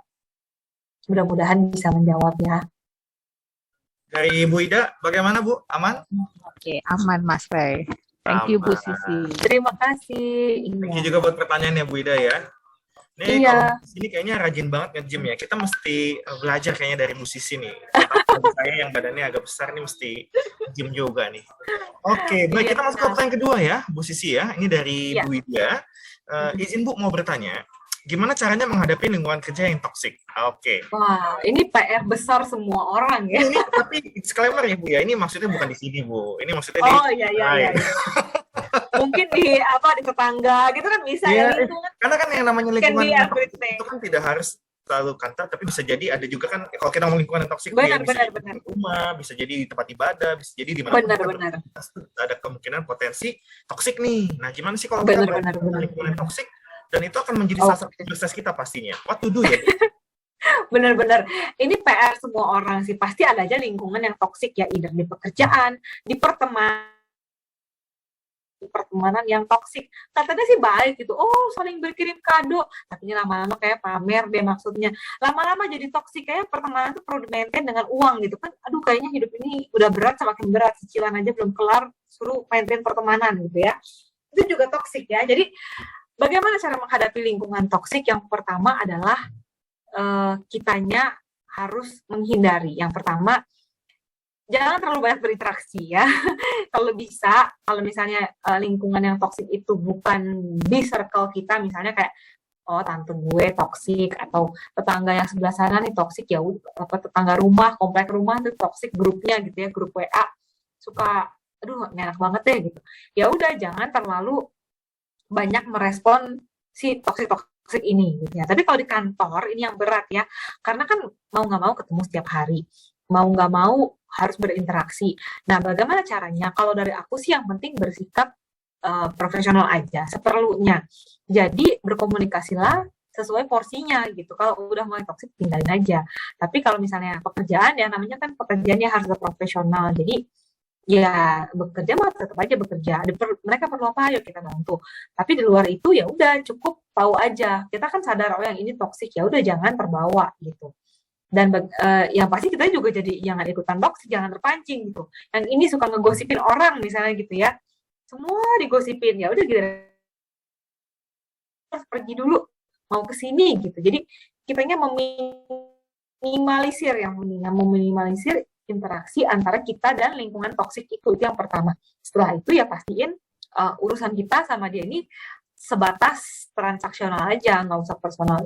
mudah-mudahan bisa menjawab ya. Dari Bu Ida, bagaimana Bu? Aman? Oke, aman Mas Ray. Thank you Bu Sisi. Terima kasih. Thank you juga buat pertanyaannya Bu Ida ya. Ini kalau di sini kayaknya rajin banget nge-gym ya. Kita mesti belajar kayaknya dari Bu Sisi nih. Saya yang badannya agak besar nih mesti gym juga nih. Oke, baik, kita masuk ke pertanyaan kedua ya, Bu Sisi ya. Ini dari Bu Ida. Izin Bu mau bertanya, gimana caranya menghadapi lingkungan kerja yang toksik? Oke. Wah, ini PR besar semua orang ya. Ini tapi disclaimer ya Bu ya, ini maksudnya bukan di sini Bu. Ini maksudnya iya. Mungkin di tetangga gitu kan bisa ya lingkungan. Karena kan yang namanya lingkungan itu kan tidak harus selalu kantor, tapi bisa jadi ada juga kan kalau kita ngomong lingkungan toksik benar. Di rumah, bisa jadi di tempat ibadah, bisa jadi di mana benar. Ada kemungkinan potensi toksik nih. Nah, gimana sih kalau benar. lingkungan toksik dan itu akan menjadi salah satu sukses kita pastinya. What to do ya? Bener-bener. Ini PR semua orang sih. Pasti ada aja lingkungan yang toksik ya, either di pekerjaan, di pertemanan yang toksik. Katanya sih baik gitu. Oh, saling berkirim kado. Tapi ini lama-lama kayak pamer deh maksudnya. Lama-lama jadi toksik, kayak pertemanan itu perlu di-maintain dengan uang gitu kan. Aduh, kayaknya hidup ini udah berat, semakin berat. Cicilan aja belum kelar, suruh maintain pertemanan gitu ya. Itu juga toksik ya. Jadi, bagaimana cara menghadapi lingkungan toksik? Yang pertama adalah kitanya harus menghindari. Yang pertama, jangan terlalu banyak berinteraksi ya. Kalau bisa, kalau misalnya lingkungan yang toksik itu bukan di circle kita, misalnya kayak oh tante gue toksik atau tetangga yang sebelah sana nih toksik, ya apa tetangga rumah, komplek rumah itu toksik grupnya gitu ya, grup WA suka aduh nggak enak banget deh gitu. Ya udah jangan terlalu banyak merespon si toksik ini gitu ya. Tapi kalau di kantor ini yang berat ya, karena kan mau nggak mau ketemu setiap hari, mau nggak mau harus berinteraksi. Nah, bagaimana caranya? Kalau dari aku sih yang penting bersikap profesional aja, seperlunya. Jadi berkomunikasilah sesuai porsinya gitu. Kalau udah mulai toksik tinggalin aja. Tapi kalau misalnya pekerjaan ya, namanya kan pekerjaannya harus profesional. Jadi ya bekerja mah tetap aja bekerja. Mereka perlu apa, ayo kita bantu. Tapi di luar itu ya udah cukup tahu aja. Kita kan sadar oh yang ini toksik, ya udah jangan terbawa gitu. Dan yang pasti kita juga jadi jangan ikutan toksik, jangan terpancing gitu. Yang ini suka ngegosipin orang misalnya gitu ya, semua digosipin, ya udah gitu harus pergi dulu, mau ke sini gitu. Jadi kitanya meminimalisir, yang mendingan meminimalisir interaksi antara kita dan lingkungan toksik itu yang pertama. Setelah itu ya pastiin urusan kita sama dia ini sebatas transaksional aja, nggak usah personal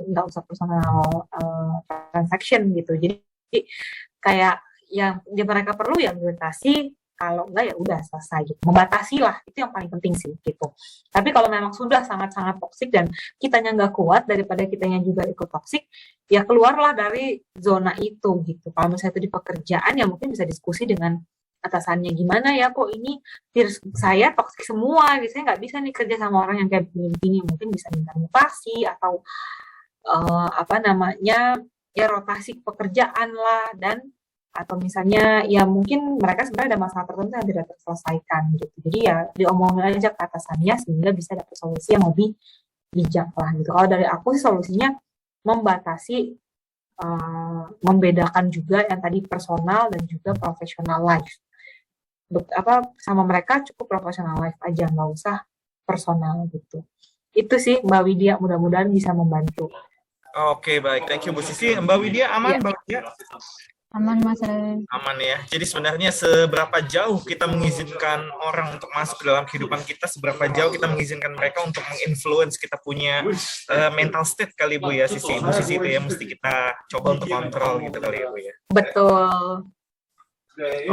transaction gitu. Jadi kayak yang mereka perlu yang dibatasi, kalau enggak ya udah selesai gitu. Membatasi lah, itu yang paling penting sih gitu. Tapi kalau memang sudah sangat-sangat toksik dan kitanya nggak kuat, daripada kitanya juga ikut toksik, ya keluarlah dari zona itu gitu. Kalau misalnya itu di pekerjaan ya mungkin bisa diskusi dengan atasannya, gimana ya kok ini peers saya toksik semua, saya nggak bisa nih kerja sama orang yang kayak begini, mungkin bisa minta mutasi atau apa namanya ya rotasi pekerjaan lah, dan atau misalnya ya mungkin mereka sebenarnya ada masalah tertentu yang tidak terselesaikan gitu, jadi ya diomongin aja ke atasannya sehingga bisa dapat solusi yang lebih bijak lah gitu. Kalau dari aku sih solusinya membatasi, membedakan juga yang tadi personal dan juga professional life. Sama mereka cukup professional life aja, nggak usah personal gitu. Itu sih Mbak Widya, mudah-mudahan bisa membantu. Oke, baik. Thank you Bu Sisi. Mbak Widya aman, Mbak Widya? Aman Mas Ray. Aman ya. Jadi sebenarnya seberapa jauh kita mengizinkan orang untuk masuk ke dalam kehidupan kita, seberapa jauh kita mengizinkan mereka untuk menginfluence kita punya mental state kali Bu ya, Sisi. Bu Sisi itu ya mesti kita coba untuk kontrol gitu kali ya Bu ya. Betul.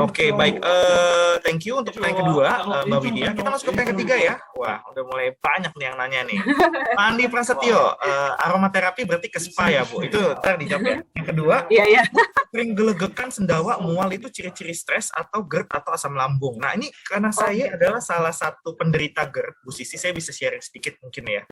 Oke, baik. Thank you untuk pertanyaan kedua, Mbak Widya. Kita masuk ke pertanyaan ketiga ya. Wah, udah mulai banyak nih yang nanya nih. Pak Andi Prasetyo, aromaterapi berarti ke spa ya, Bu? Itu ntar dijawab ya. Yang kedua, Iya. sering gelegekan, sendawa, mual itu ciri-ciri stres atau GERD atau asam lambung. Nah, ini karena saya adalah salah satu penderita GERD, Bu Sisi, saya bisa sharing sedikit mungkin ya.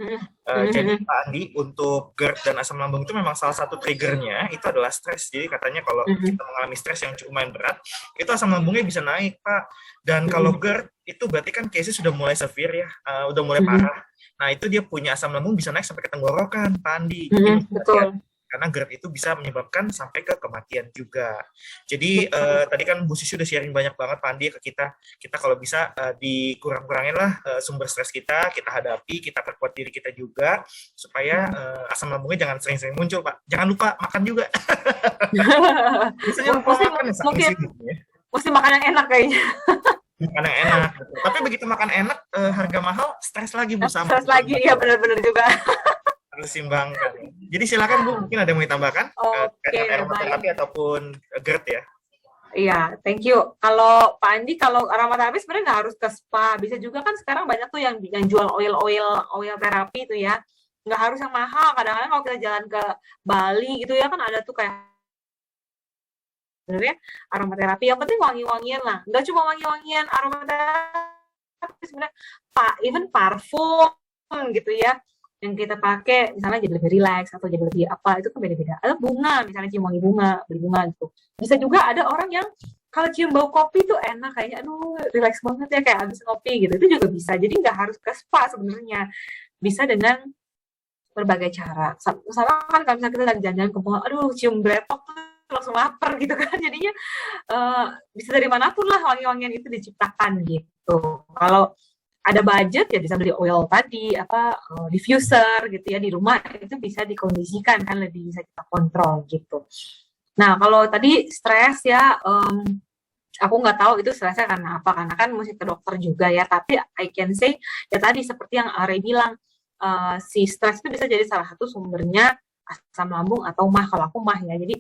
Jadi Pak Andi, untuk GERD dan asam lambung itu memang salah satu triggernya itu adalah stres. Jadi katanya kalau kita mengalami stres yang cukup lumayan berat, itu asam lambungnya bisa naik, Pak. Dan kalau GERD itu berarti kan case-nya sudah mulai severe ya, udah mulai parah. Nah, itu dia punya asam lambung bisa naik sampai ke tenggorokan, Pak Andi. Betul. Karena GERD itu bisa menyebabkan sampai ke kematian juga. Jadi tadi kan Bu Sisi udah sharing banyak banget Pak Andi ke kita. Kita kalau bisa dikurang-kurangin lah sumber stres kita hadapi, kita perkuat diri kita juga supaya asam lambungnya jangan sering-sering muncul, Pak. Jangan lupa makan juga. Biasanya lupa makan mesti makan yang enak kayaknya. Makan yang enak. Tapi begitu makan enak, harga mahal, stres lagi Bu. Stres lagi, ya benar-benar juga. Harus simbangkan. Jadi silakan Bu, mungkin ada yang mau ditambahkan terkait aromaterapi ataupun GERD ya. Iya, thank you. Kalau Pak Andi, kalau aromaterapi sebenarnya nggak harus ke spa, bisa juga kan sekarang banyak tuh yang jual oil terapi itu ya. Nggak harus yang mahal. Kadang-kadang kalau kita jalan ke Bali gitu ya kan ada tuh kayak sebenarnya aromaterapi. Yang penting wangi-wangian lah. Nggak cuma wangi-wangian aromaterapi sebenarnya, even parfum gitu ya. yang kita pakai misalnya jadi lebih rileks atau jadi lebih apa, itu kan beda-beda. Ada bunga, misalnya cium wangi bunga, beli bunga gitu. Bisa juga ada orang yang kalau cium bau kopi tuh enak, kayaknya aduh rileks banget ya kayak habis ngopi gitu. Itu juga bisa. Jadi nggak harus ke spa sebenarnya. Bisa dengan berbagai cara. Misalnya kan kalau misalnya kita lagi jalan-jalan ke mall, aduh cium bretok tuh langsung lapar gitu kan. Jadinya bisa dari manapun lah wangi-wangian itu diciptakan gitu. Kalau ada budget ya bisa beli oil tadi, diffuser gitu ya di rumah, itu bisa dikondisikan kan, lebih bisa kita kontrol gitu. Nah kalau tadi stres ya, aku nggak tahu itu stresnya karena apa, karena kan mesti ke dokter juga ya, tapi I can say ya tadi seperti yang Are bilang, si stres itu bisa jadi salah satu sumbernya asam lambung atau mah. Kalau aku mah ya, jadi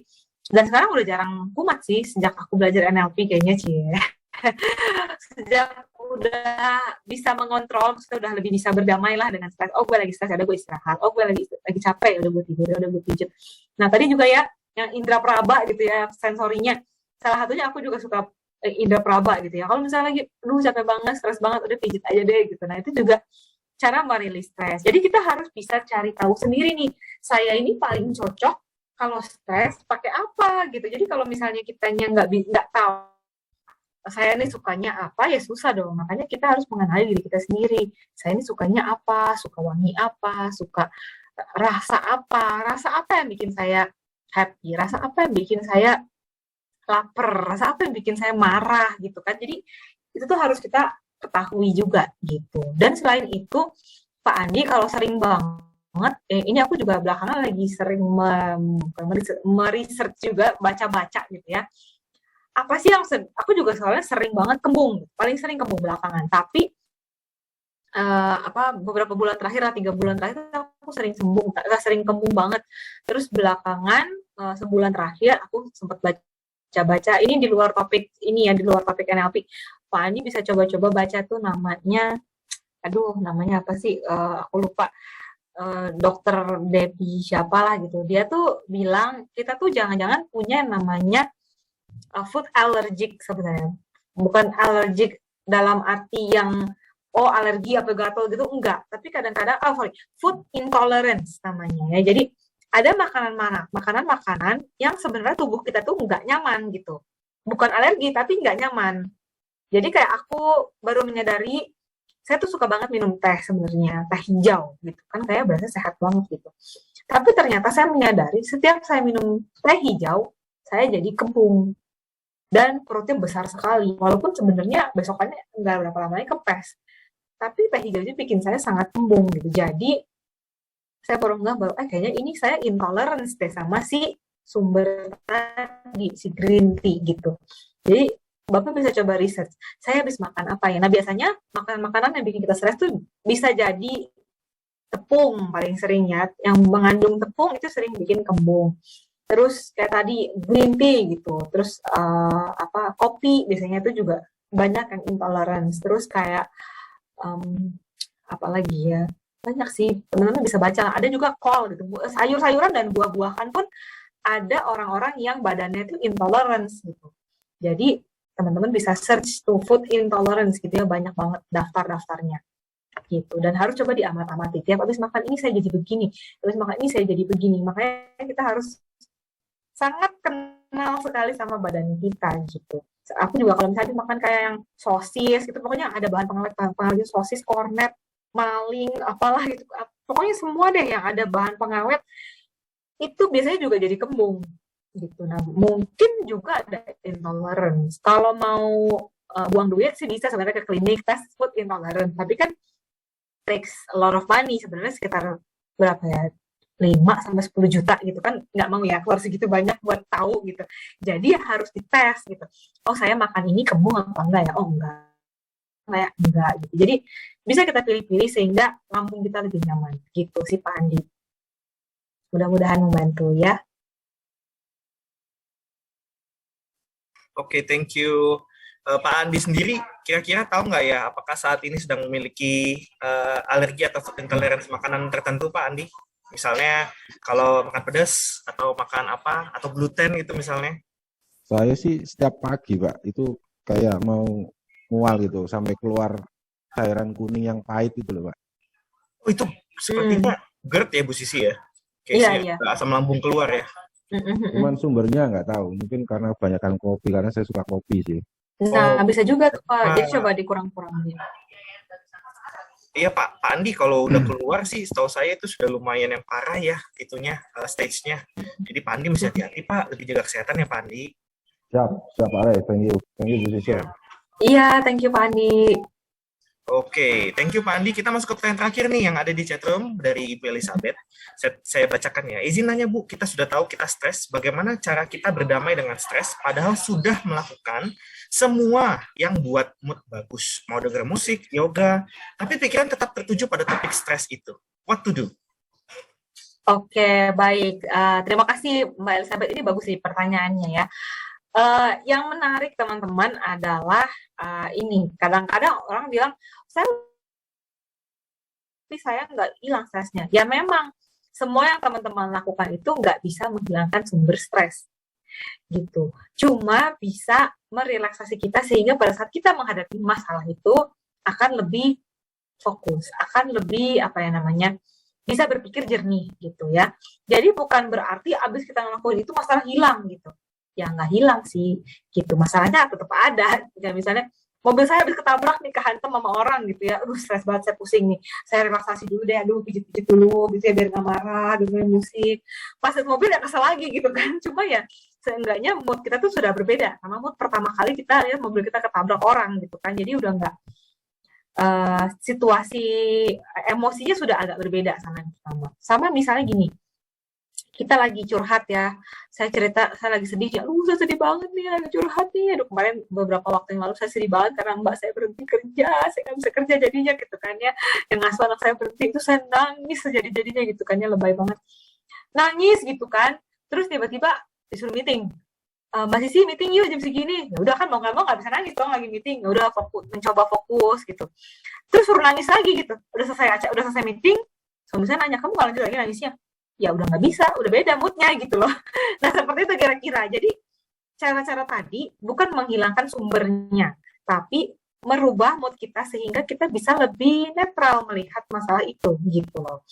dan sekarang udah jarang kumat sih sejak aku belajar NLP kayaknya sih. Sejak udah bisa mengontrol, maksudnya udah lebih bisa berdamai lah dengan stres. Oh gue lagi stres, ada gue istirahat. Oh gue lagi capek, udah gue tidur, udah gue pijat. Nah tadi juga ya yang indera peraba gitu ya, sensorinya. Salah satunya aku juga suka indera peraba gitu ya. Kalau misalnya lagi, capek banget, stres banget, udah pijat aja deh gitu. Nah itu juga cara merilis stres. Jadi kita harus bisa cari tahu sendiri nih, saya ini paling cocok kalau stres pakai apa gitu. Jadi kalau misalnya kitanya nggak tahu saya ini sukanya apa, ya susah dong. Makanya kita harus mengenali diri kita sendiri. Saya ini sukanya apa, suka wangi apa, suka rasa apa yang bikin saya happy, rasa apa yang bikin saya lapar, rasa apa yang bikin saya marah gitu kan. Jadi itu tuh harus kita ketahui juga gitu. Dan selain itu, Pak Andi kalau sering banget, ini aku juga belakangan lagi sering meresearch juga, baca-baca gitu ya. Apa sih yang aku juga soalnya sering banget kembung, paling sering kembung belakangan. Tapi beberapa bulan terakhir, 3 bulan terakhir aku sering sering kembung banget. Terus belakangan sebulan terakhir aku sempat baca-baca, ini di luar topik ini ya, di luar topik NLP. Pak Andi bisa coba-coba baca tuh namanya apa sih? Aku lupa. Dokter Debbie siapa lah gitu. Dia tuh bilang kita tuh jangan-jangan punya namanya food allergic sebenarnya. Bukan allergic dalam arti yang alergi apa gatal gitu, enggak. Tapi kadang-kadang food intolerance namanya ya. Jadi ada makanan-makanan yang sebenarnya tubuh kita tuh enggak nyaman gitu. Bukan alergi tapi enggak nyaman. Jadi kayak aku baru menyadari saya tuh suka banget minum teh sebenarnya, teh hijau gitu kan, kayak berasa sehat banget gitu. Tapi ternyata saya menyadari setiap saya minum teh hijau, saya jadi kembung. Dan perutnya besar sekali, walaupun sebenarnya besokannya nggak berapa lamanya kempes. Tapi teh hijau itu bikin saya sangat kembung gitu. Jadi saya baru kayaknya ini saya intolerance deh sama si sumber tadi, si green tea gitu. Jadi Bapak bisa coba research, saya habis makan apa ya. Nah biasanya makanan-makanan yang bikin kita stres tuh bisa jadi tepung paling sering ya. Yang mengandung tepung itu sering bikin kembung. Terus kayak tadi green tea gitu, terus kopi biasanya itu juga banyak yang intolerance. Terus kayak apa lagi ya, banyak sih, teman-teman bisa baca. Ada juga kol gitu, sayur-sayuran dan buah-buahan pun ada orang-orang yang badannya itu intolerance gitu. Jadi teman-teman bisa search to food intolerance gitu ya, banyak banget daftar-daftarnya gitu. Dan harus coba diamat-amati, tiap habis makan ini saya jadi begini, habis makan ini saya jadi begini. Makanya kita harus sangat kenal sekali sama badan kita gitu. Aku juga kalau misalnya makan kayak yang sosis gitu, pokoknya ada bahan pengawet sosis, kornet, maling, apalah gitu. Pokoknya semua deh yang ada bahan pengawet itu biasanya juga jadi kembung gitu. Nah, mungkin juga ada intolerance. Kalau mau buang duit sih bisa sebenarnya ke klinik tes food intolerance, tapi kan takes a lot of money, sebenarnya sekitar berapa ya? 5-10 juta gitu kan, nggak mau ya keluar segitu banyak buat tahu gitu. Jadi harus dites gitu. Oh saya makan ini kembung apa enggak ya? Oh enggak gitu. Jadi bisa kita pilih-pilih sehingga lambung kita lebih nyaman gitu sih Pak Andi. Mudah-mudahan membantu ya. Oke, thank you. Pak Andi sendiri kira-kira tahu nggak ya apakah saat ini sedang memiliki alergi atau food intolerance makanan tertentu Pak Andi? Misalnya kalau makan pedas atau makan apa atau gluten gitu misalnya. Saya sih setiap pagi Pak itu kayak mau mual gitu sampai keluar cairan kuning yang pahit itu loh Pak. Oh itu sepertinya GERD ya Bu Sisi ya? Iya, Case-nya iya. asam lambung keluar ya. Cuman sumbernya nggak tahu. Mungkin karena kebanyakan kopi, karena saya suka kopi sih. Nah, Oh, bisa juga tuh Pak. Jadi Pak. coba dikurang-kurangin. Iya Pak Andi kalau udah keluar sih setahu saya itu sudah lumayan yang parah ya itunya stage-nya. Jadi Pak Andi mesti hati-hati Pak, lebih jaga kesehatan ya Pak Andi. Siap, siap Pak Ray. Thank you Bu Sisi. Iya. Iya, thank you Pak Andi. Oke, thank you Pak Andi. Kita masuk ke pertanyaan terakhir nih yang ada di chatroom dari Ibu Elizabeth. Saya bacakan ya. Izin nanya Bu, kita sudah tahu kita stres. Bagaimana cara kita berdamai dengan stres padahal sudah melakukan semua yang buat mood bagus. Mau denger musik, yoga, tapi pikiran tetap tertuju pada topik stres itu. What to do? Oke, baik. Terima kasih Mbak Elizabeth. Ini bagus sih pertanyaannya ya. Yang menarik teman-teman adalah ini. Kadang-kadang orang bilang, tapi saya nggak hilang stresnya. Ya memang, semua yang teman-teman lakukan itu nggak bisa menghilangkan sumber stres. Gitu. Cuma bisa merelaksasi kita sehingga pada saat kita menghadapi masalah itu akan lebih fokus, akan lebih bisa berpikir jernih gitu ya. Jadi bukan berarti abis kita ngelakuin itu masalah hilang gitu. Ya nggak hilang sih gitu. Masalahnya tetap ada. Ya, misalnya mobil saya habis ketabrak nih, kehantam sama orang gitu ya. Aduh stres banget, saya pusing nih. Saya relaksasi dulu deh, aduh pijit-pijit dulu, bisa biar nggak marah, dengerin musik. Pas di mobil ya kesel lagi gitu kan. Cuma ya seenggaknya mood kita tuh sudah berbeda. Sama mood pertama kali kita lihat mobil kita ketabrak orang gitu kan. Jadi udah nggak situasi emosinya sudah agak berbeda sama yang pertama. Sama misalnya gini, kita lagi curhat ya, saya cerita saya lagi sedih ya, saya sedih banget nih, lagi curhat nih, aduh kemarin beberapa waktu yang lalu saya sedih banget karena mbak saya berhenti kerja, saya nggak bisa kerja jadinya gitu kan ya, yang ngasuh anak saya berhenti itu saya nangis sejadi-jadinya gitu kan ya, lebay banget, nangis gitu kan, terus tiba-tiba disuruh meeting, Mbak Sisi meeting yuk jam segini, ya udah kan mau nggak mau nggak bisa nangis dong lagi meeting, ya udah mencoba fokus gitu, terus suruh nangis lagi gitu, udah selesai meeting, suami saya nanya kamu nggak lanjut lagi nangisnya, ya udah nggak bisa, udah beda moodnya gitu loh. Nah seperti itu kira-kira. Jadi cara-cara tadi bukan menghilangkan sumbernya, tapi merubah mood kita sehingga kita bisa lebih netral melihat masalah itu gitu loh.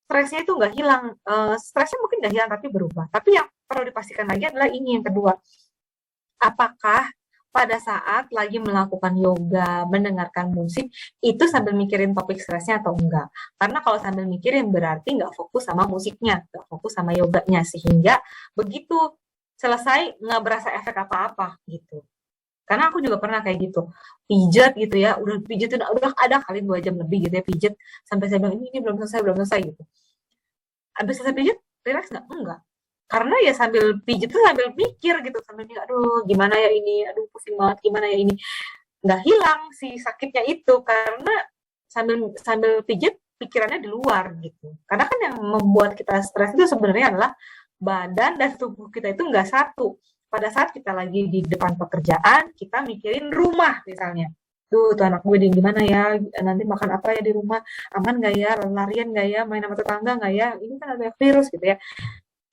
Stresnya itu nggak hilang, stresnya mungkin nggak hilang tapi berubah. Tapi yang perlu dipastikan lagi adalah ini yang kedua. Apakah pada saat lagi melakukan yoga, mendengarkan musik, itu sambil mikirin topik stresnya atau enggak. Karena kalau sambil mikirin berarti nggak fokus sama musiknya, nggak fokus sama yoganya, sehingga begitu selesai nggak berasa efek apa-apa gitu. Karena aku juga pernah kayak gitu, pijat gitu ya, udah pijat udah ada kali 2 jam lebih gitu ya pijat, sampai saya bilang ini belum selesai gitu. Habis selesai pijat, relax nggak? Enggak. Karena ya sambil pijit tuh sambil mikir gitu, sambil mikir, aduh gimana ya ini, aduh pusing banget gimana ya ini, nggak hilang si sakitnya itu karena sambil pijit pikirannya di luar gitu. Karena kan yang membuat kita stres itu sebenarnya adalah badan dan tubuh kita itu nggak satu. Pada saat kita lagi di depan pekerjaan, kita mikirin rumah misalnya. Tuh anak gue gimana ya, nanti makan apa ya di rumah, aman nggak ya, larian nggak ya, main sama tetangga nggak ya, ini kan ada virus gitu ya.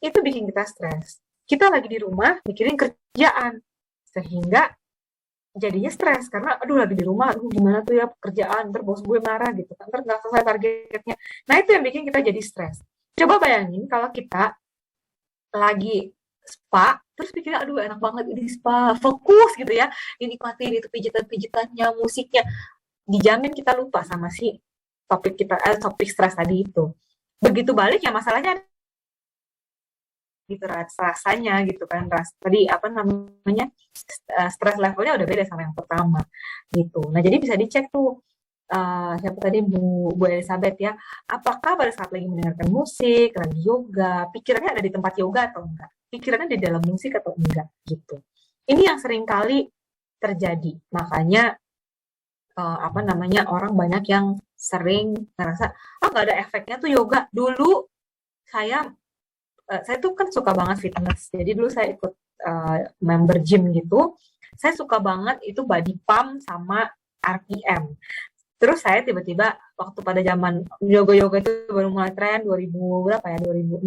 Itu bikin kita stres. Kita lagi di rumah mikirin kerjaan, sehingga jadinya stres karena aduh lagi di rumah, aduh gimana tuh ya pekerjaan, ntar bos gue marah gitu, ntar nggak selesai targetnya. Nah itu yang bikin kita jadi stres. Coba bayangin kalau kita lagi spa, terus pikir aduh enak banget ini spa, fokus gitu ya, dinikmatin itu pijitan-pijitannya, musiknya, dijamin kita lupa sama si topik stres tadi itu. Begitu balik ya masalahnya gitu rasanya gitu kan, tadi stres levelnya udah beda sama yang pertama gitu. Nah jadi bisa dicek tuh siapa tadi Bu Elizabeth ya, apakah pada saat lagi mendengarkan musik, lagi yoga, pikirannya ada di tempat yoga atau enggak, pikirannya di dalam musik atau enggak gitu. Ini yang sering kali terjadi, makanya orang banyak yang sering ngerasa nggak ada efeknya tuh yoga. Dulu saya tuh kan suka banget fitness, jadi dulu saya ikut member gym gitu, saya suka banget itu body pump sama RPM. Terus saya tiba-tiba waktu pada zaman yoga itu baru mulai tren 2006,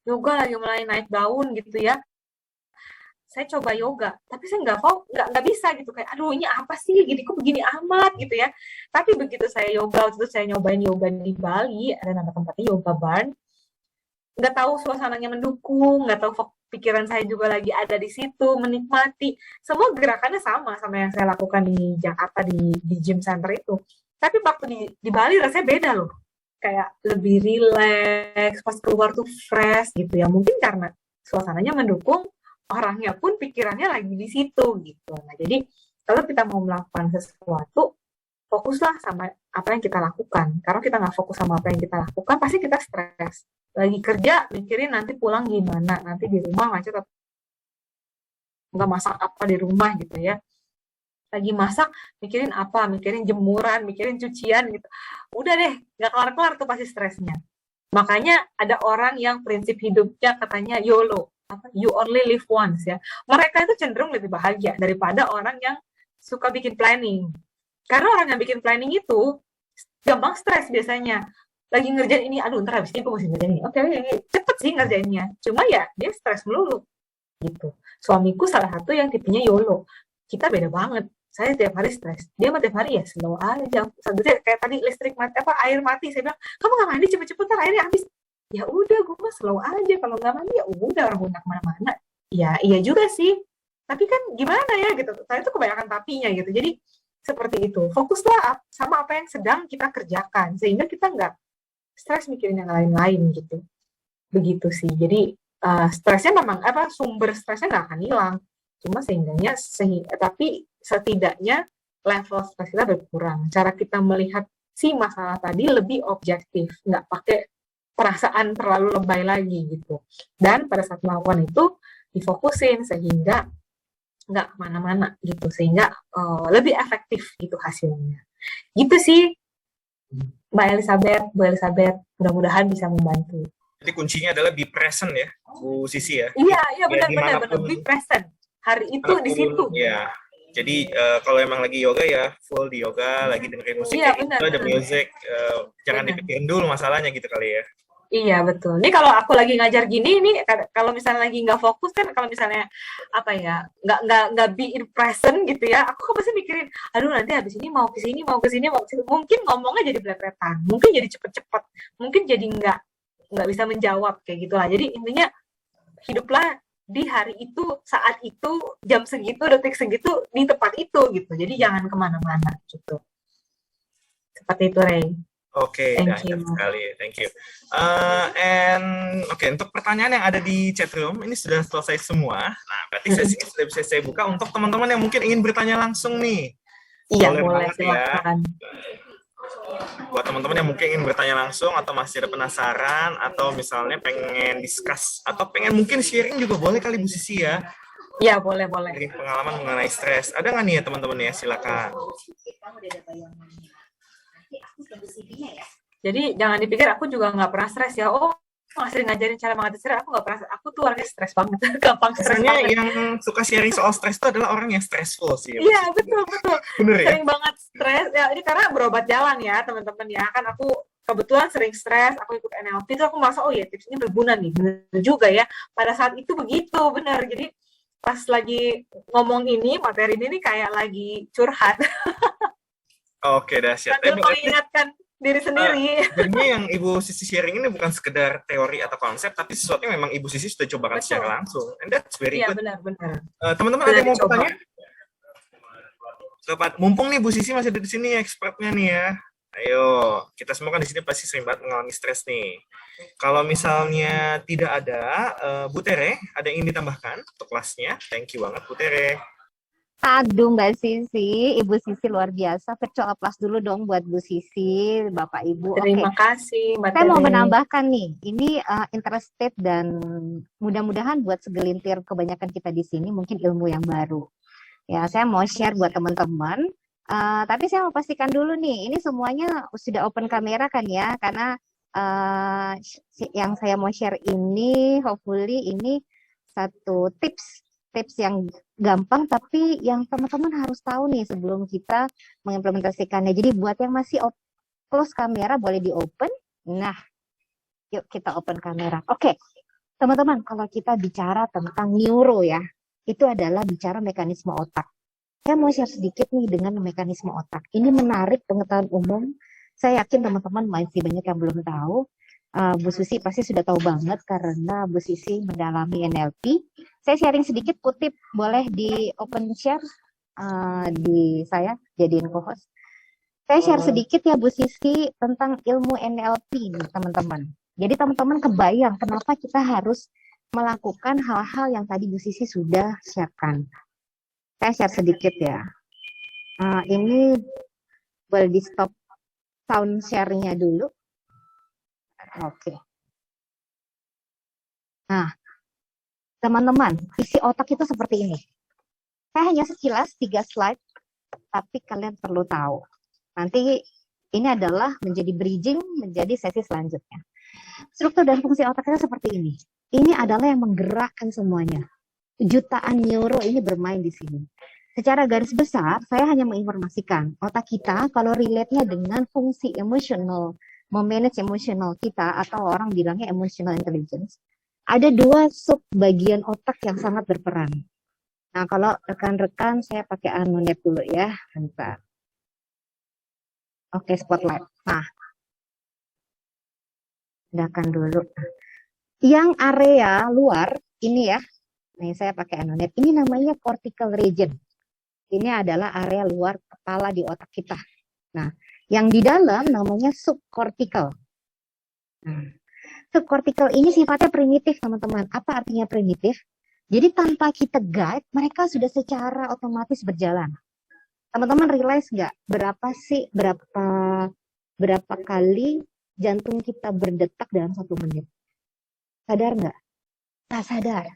yoga lagi mulai naik daun gitu ya, saya coba yoga, tapi saya nggak bisa gitu, kayak aduh ini apa sih, gini kok begini amat gitu ya. Tapi begitu saya yoga, waktu itu saya nyobain yoga di Bali, ada nama tempatnya Yoga Barn, nggak tahu suasananya mendukung, nggak tahu pikiran saya juga lagi ada di situ, menikmati. Semua gerakannya sama yang saya lakukan di Jakarta di gym center itu. Tapi waktu di Bali rasanya beda loh. Kayak lebih rileks, pas keluar tuh fresh gitu ya. Mungkin karena suasananya mendukung, orangnya pun pikirannya lagi di situ gitu. Nah, jadi kalau kita mau melakukan sesuatu, fokuslah sama apa yang kita lakukan. Karena kita nggak fokus sama apa yang kita lakukan, pasti kita stres. Lagi kerja, mikirin nanti pulang gimana, nanti di rumah macet, nggak masak apa di rumah gitu ya. Lagi masak, mikirin apa, mikirin jemuran, mikirin cucian gitu. Udah deh, nggak kelar-kelar tuh pasti stresnya. Makanya ada orang yang prinsip hidupnya katanya YOLO, you only live once ya. Mereka itu cenderung lebih bahagia daripada orang yang suka bikin planning. Karena orang yang bikin planning itu gampang stres biasanya. Lagi ngerjain ini, aduh ntar habis ini aku mesti ngerjain ini. Oke, cepet sih ngerjainnya. Cuma ya dia stres melulu gitu. Suamiku salah satu yang tipenya YOLO. Kita beda banget. Saya tiap hari stres. Dia mah tiap hari ya slow aja. Sampai kayak tadi listrik mati, air mati. Saya bilang, kamu nggak mandi cepet-cepet ntar airnya habis. Ya udah, gue mah slow aja. Kalau nggak mandi ya udah, orang gue nggak kemana-mana. Ya iya juga sih. Tapi kan gimana ya gitu. Saya tuh kebanyakan tapinya gitu. Jadi seperti itu. Fokuslah sama apa yang sedang kita kerjakan. Sehingga kita nggak stres mikirin yang lain-lain gitu. Begitu sih. Jadi stresnya memang sumber stresnya nggak akan hilang. Cuma tapi setidaknya level stres kita berkurang. Cara kita melihat si masalah tadi lebih objektif, nggak pakai perasaan terlalu lebay lagi gitu. Dan pada saat melakukan itu difokusin sehingga nggak kemana-mana gitu, sehingga lebih efektif gitu hasilnya. Gitu sih, Mbak Elizabeth, Bu Elizabeth, mudah-mudahan bisa membantu. Jadi kuncinya adalah be present ya, Bu Sisi ya. Iya benar-benar be present. Hari itu di situ. Iya. Jadi kalau emang lagi yoga ya full di yoga, lagi dengerin musik Iya, kayak gitu, ada music, jangan dipikirin dulu masalahnya gitu kali ya. Iya betul. Ini kalau aku lagi ngajar gini, ini kalau misalnya lagi nggak fokus kan, kalau misalnya nggak be in present gitu ya, aku pasti mikirin, aduh nanti habis ini mau ke sini, mungkin ngomongnya jadi belepetan, mungkin jadi cepet-cepet, mungkin jadi nggak bisa menjawab kayak gitulah. Jadi intinya hiduplah di hari itu, saat itu, jam segitu, detik segitu, di tempat itu gitu. Jadi jangan kemana-mana gitu. Seperti itu, Ray. Oke, dahsyat sekali, thank you. Untuk pertanyaan yang ada di chat room ini sudah selesai semua. Nah, berarti sesi sudah bisa saya buka untuk teman-teman yang mungkin ingin bertanya langsung nih. Iya, boleh silakan. Buat teman-teman yang mungkin ingin bertanya langsung atau masih ada penasaran atau misalnya pengen discuss atau pengen mungkin sharing juga boleh kali Bu Sisi ya. Iya, boleh. Dari pengalaman mengenai stres. Ada nggak nih ya teman-teman ya? Silakan. Jadi jangan dipikir aku juga nggak pernah stres ya. Oh, sering ngajarin cara mengatasi stres, aku nggak pernah. Aku tuh orangnya stres banget, gampang stres banget. Yang suka sharing soal stres itu adalah orang yang stressful sih. Iya betul. Bener ya? Sering banget stres. Ya ini karena berobat jalan ya teman-teman ya. Kan aku kebetulan sering stres. Aku ikut NLP itu aku merasa oh ya tips ini berguna nih. Bener juga ya. Pada saat itu begitu bener. Jadi pas lagi ngomong ini materi ini kayak lagi curhat. Oke, dahsyat. Sambil mengingatkan diri sendiri. Sebenarnya yang Ibu Sisi sharing ini bukan sekedar teori atau konsep, tapi sesuatu yang memang Ibu Sisi sudah cobakan secara langsung. And that's very good. Iya, benar. Teman-teman ada yang mau bertanya? Mumpung nih Bu Sisi masih ada di sini expertnya nih ya. Ayo, kita semua kan di sini pasti sering banget mengalami stres nih. Kalau misalnya tidak ada, Bu Tere, ada yang ingin ditambahkan untuk kelasnya? Thank you banget Bu Tere. Aduh Mbak Sisi, Ibu Sisi luar biasa. Virtual applause dulu dong buat Bu Sisi, Bapak Ibu. Terima kasih Mbak Tere. Saya mau menambahkan nih, ini interested dan mudah-mudahan buat segelintir kebanyakan kita di sini mungkin ilmu yang baru. Ya, saya mau share buat teman-teman. Tapi saya mau pastikan dulu nih, ini semuanya sudah open kamera kan ya, karena yang saya mau share ini, hopefully ini satu tips yang gampang tapi yang teman-teman harus tahu nih sebelum kita mengimplementasikannya. Jadi buat yang masih close kamera boleh di open. Nah, yuk kita open kamera. Oke, teman-teman, kalau kita bicara tentang neuro ya, itu adalah bicara mekanisme otak. Saya mau share sedikit nih dengan mekanisme otak. Ini menarik pengetahuan umum. Saya yakin teman-teman masih banyak yang belum tahu. Bu Susi pasti sudah tahu banget karena Bu Susi mendalami NLP. Saya sharing sedikit, kutip, boleh di open share di saya jadiin co-host. Saya share sedikit ya Bu Susi tentang ilmu NLP nih teman-teman. Jadi teman-teman kebayang kenapa kita harus melakukan hal-hal yang tadi Bu Susi sudah sharekan. Saya share sedikit ya. Ini boleh di stop sound share-nya dulu. Oke. Nah, teman-teman, isi otak itu seperti ini. Saya hanya sekilas 3 slide, tapi kalian perlu tahu. Nanti ini adalah menjadi bridging menjadi sesi selanjutnya. Struktur dan fungsi otaknya seperti ini. Ini adalah yang menggerakkan semuanya. Jutaan neuro ini bermain di sini. Secara garis besar, saya hanya menginformasikan otak kita kalau relate-nya dengan fungsi emosional, memanage emosional kita atau orang bilangnya emotional intelligence. Ada 2 sub bagian otak yang sangat berperan. Nah, kalau rekan-rekan saya pakai Anonet dulu ya, bentar. Oke, spotlight. Nah, tindakan dulu. Yang area luar ini ya, nih saya pakai Anonet. Ini namanya cortical region. Ini adalah area luar kepala di otak kita. Nah, yang di dalam namanya subcortical. Nah, subcortical ini sifatnya primitif, teman-teman. Apa artinya primitif? Jadi tanpa kita guide, mereka sudah secara otomatis berjalan. Teman-teman realize nggak berapa kali jantung kita berdetak dalam 1 menit? Sadar nggak? Tak sadar.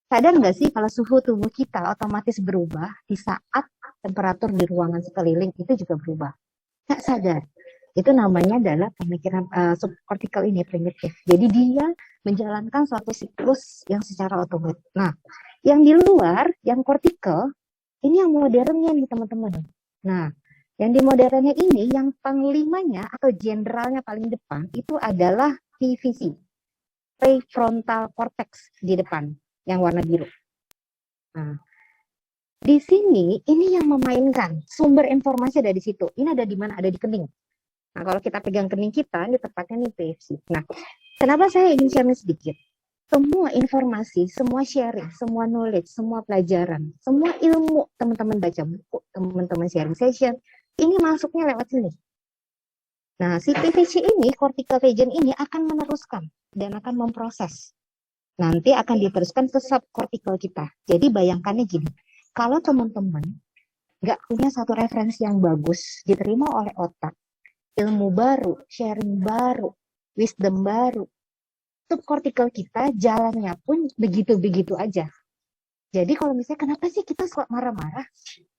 Sadar nggak sih kalau suhu tubuh kita otomatis berubah di saat temperatur di ruangan sekeliling itu juga berubah? Nggak sadar. Itu namanya adalah pemikiran subcortical ini primitif. Jadi dia menjalankan suatu siklus yang secara otomatis. Nah, yang di luar, yang cortical, ini yang modernnya nih teman-teman. Nah, yang di modernnya ini, yang panglimanya atau jenderalnya paling depan, itu adalah PVC, prefrontal cortex di depan, yang warna biru. Nah, di sini, ini yang memainkan sumber informasi ada di situ. Ini ada di mana? Ada di kening. Nah, kalau kita pegang kening kita, ini tepatnya nih PVC. Nah, kenapa saya ingin share sedikit? Semua informasi, semua sharing, semua knowledge, semua pelajaran, semua ilmu, teman-teman baca buku, teman-teman sharing session, ini masuknya lewat sini. Nah, si PVC ini, cortical region ini akan meneruskan dan akan memproses. Nanti akan diteruskan ke subcortical kita. Jadi bayangkannya gini, kalau teman-teman nggak punya satu referensi yang bagus, diterima oleh otak, ilmu baru, sharing baru, wisdom baru, subcortical kita jalannya pun begitu-begitu aja. Jadi kalau misalnya kenapa sih kita suka marah-marah?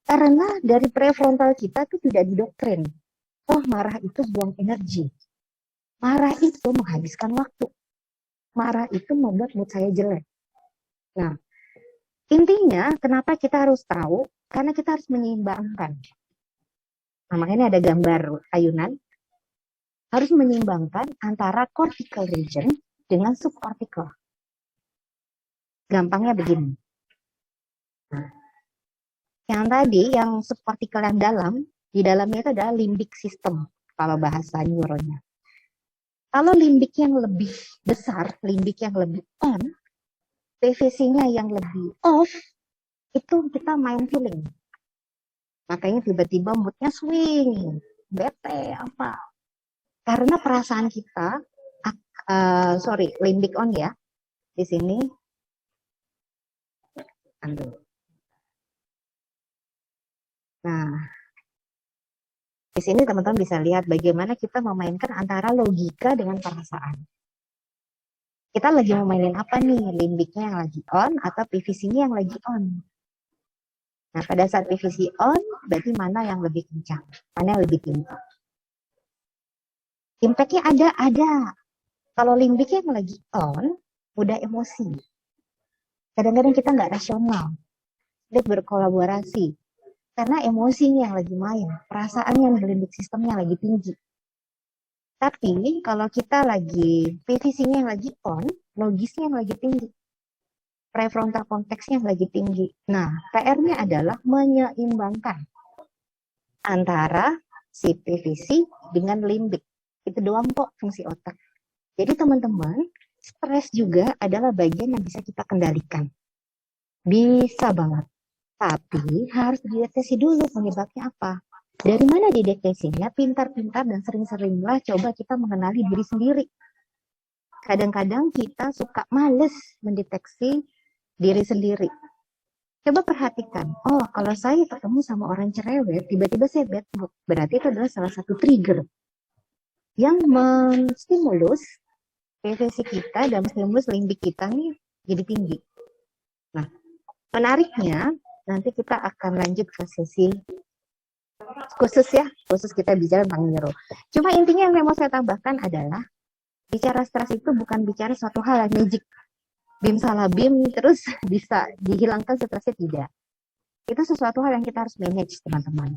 Karena dari prefrontal kita tuh tidak didoktrin. Oh, marah itu buang energi. Marah itu menghabiskan waktu. Marah itu membuat mood saya jelek. Nah, intinya kenapa kita harus tahu? Karena kita harus menyeimbangkan. Nah, makanya ada gambar ayunan. Harus menyeimbangkan antara cortical region dengan subcortical. Gampangnya begini. Nah, yang tadi, yang subcortical yang dalam, di dalamnya itu adalah limbic system, kalau bahasa neuronya. Kalau limbik yang lebih besar, limbik yang lebih on, PVC-nya yang lebih off, itu kita main feeling. Makanya tiba-tiba moodnya swing, bete, apa. Karena perasaan kita, limbik on ya, di sini. Nah, di sini teman-teman bisa lihat bagaimana kita memainkan antara logika dengan perasaan. Kita lagi memainin apa nih? Limbiknya yang lagi on atau PVC-nya yang lagi on? Nah, pada saat PVC on, berarti mana yang lebih kencang? Mana yang lebih tinggi? Impact-nya ada. Kalau limbiknya yang lagi on, udah emosi. Kadang-kadang kita nggak rasional. Dia berkolaborasi. Karena emosinya yang lagi main, perasaannya yang limbik sistemnya lagi tinggi. Tapi kalau kita lagi PVC-nya yang lagi on, logisnya yang lagi tinggi. prefrontal korteksnya lagi tinggi. Nah, PR-nya adalah menyeimbangkan antara CPVC dengan limbik. Itu doang kok fungsi otak. Jadi teman-teman, stres juga adalah bagian yang bisa kita kendalikan. Bisa banget. Tapi harus dideteksi dulu penyebabnya apa. Dari mana dideteksinya? Pintar-pintar dan sering-seringlah coba kita mengenali diri sendiri. Kadang-kadang kita suka males mendeteksi diri sendiri. Coba perhatikan, oh kalau saya ketemu sama orang cerewet, tiba-tiba saya bad mood. Berarti itu adalah salah satu trigger yang menstimulus PVC kita dan menstimulus limbik kita nih jadi tinggi. Nah, menariknya, nanti kita akan lanjut ke sesi khusus ya, khusus kita bicara tentang neuro. Cuma intinya yang mau saya tambahkan adalah, bicara stres itu bukan bicara suatu hal yang magic. Bim salah bim, terus bisa dihilangkan stresnya, tidak. Itu sesuatu hal yang kita harus manage, teman-teman.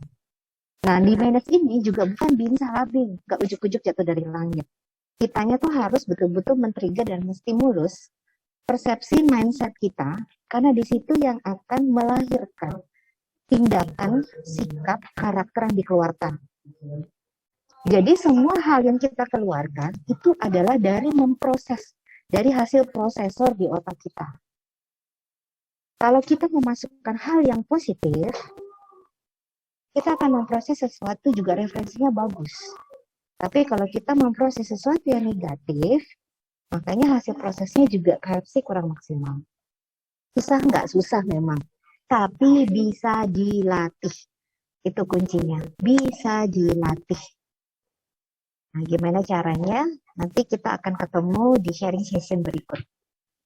Nah, di manage ini juga bukan bim salah bim, gak ujuk-ujuk jatuh dari langit. Kitanya tuh harus betul-betul men-trigger dan menstimulus persepsi mindset kita, karena di situ yang akan melahirkan tindakan, sikap, karakter yang dikeluarkan. Jadi semua hal yang kita keluarkan itu adalah dari memproses, dari hasil prosesor di otak kita. Kalau kita memasukkan hal yang positif, kita akan memproses sesuatu juga referensinya bagus. Tapi kalau kita memproses sesuatu yang negatif, makanya hasil prosesnya juga korupsi kurang maksimal. Susah nggak? Susah memang. Tapi bisa dilatih. Itu kuncinya. Bisa dilatih. Nah, gimana caranya? Nanti kita akan ketemu di sharing session berikut.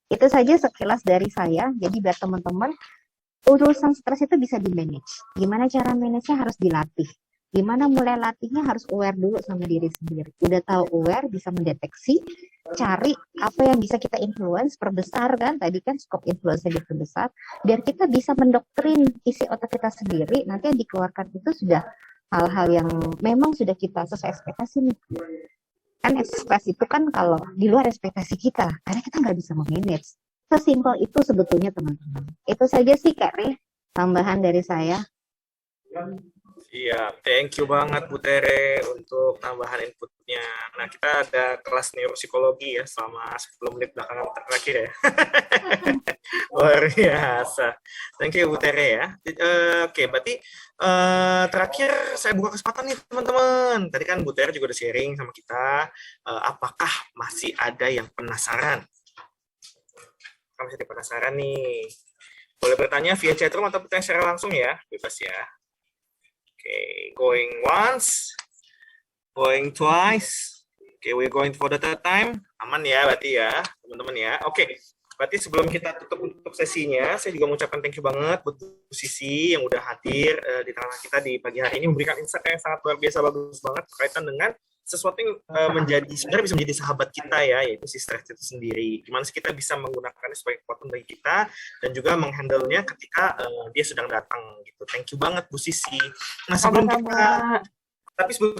Itu saja sekilas dari saya. Jadi biar teman-teman, urusan stres itu bisa di-manage. Gimana cara manage-nya harus dilatih. Gimana mulai latihnya harus aware dulu sama diri sendiri. Udah tahu aware, bisa mendeteksi, cari apa yang bisa kita influence, perbesar kan, tadi kan scope influence-nya diperbesar, biar kita bisa mendoktrin isi otak kita sendiri, nanti yang dikeluarkan itu sudah hal-hal yang memang sudah kita sesuai ekspektasi nih. Kan ekspektasi itu kan kalau di luar ekspektasi kita, karena kita nggak bisa memanage. Sesimpel itu sebetulnya teman-teman. Itu saja sih Kak Re, tambahan dari saya. Iya, thank you banget Bu Tere untuk tambahan inputnya. Nah, kita ada kelas neuropsikologi ya selama 10 menit belakangan terakhir ya. Luar biasa. Thank you Bu Tere ya. Oke, berarti terakhir saya buka kesempatan nih teman-teman. Tadi kan Bu Tere juga udah sharing sama kita. Apakah masih ada yang penasaran? Kalau masih penasaran nih, boleh bertanya via chatroom atau bertanya secara langsung ya, bebas ya. Okay, going once, going twice. Okay, we're going for the third time. Aman ya berarti ya, teman-teman ya. Oke, berarti sebelum kita tutup untuk sesinya, saya juga mengucapkan thank you banget buat Bu Sisi yang udah hadir di tengah kita di pagi hari ini, memberikan insight yang sangat luar biasa bagus banget berkaitan dengan sesuatu yang sebenarnya bisa menjadi sahabat kita ya, yaitu si stres itu sendiri. Gimana sih kita bisa menggunakannya sebagai kekuatan bagi kita dan juga menghandle-nya ketika dia sedang datang gitu. Thank you banget Bu Sisi. Nah, sebelum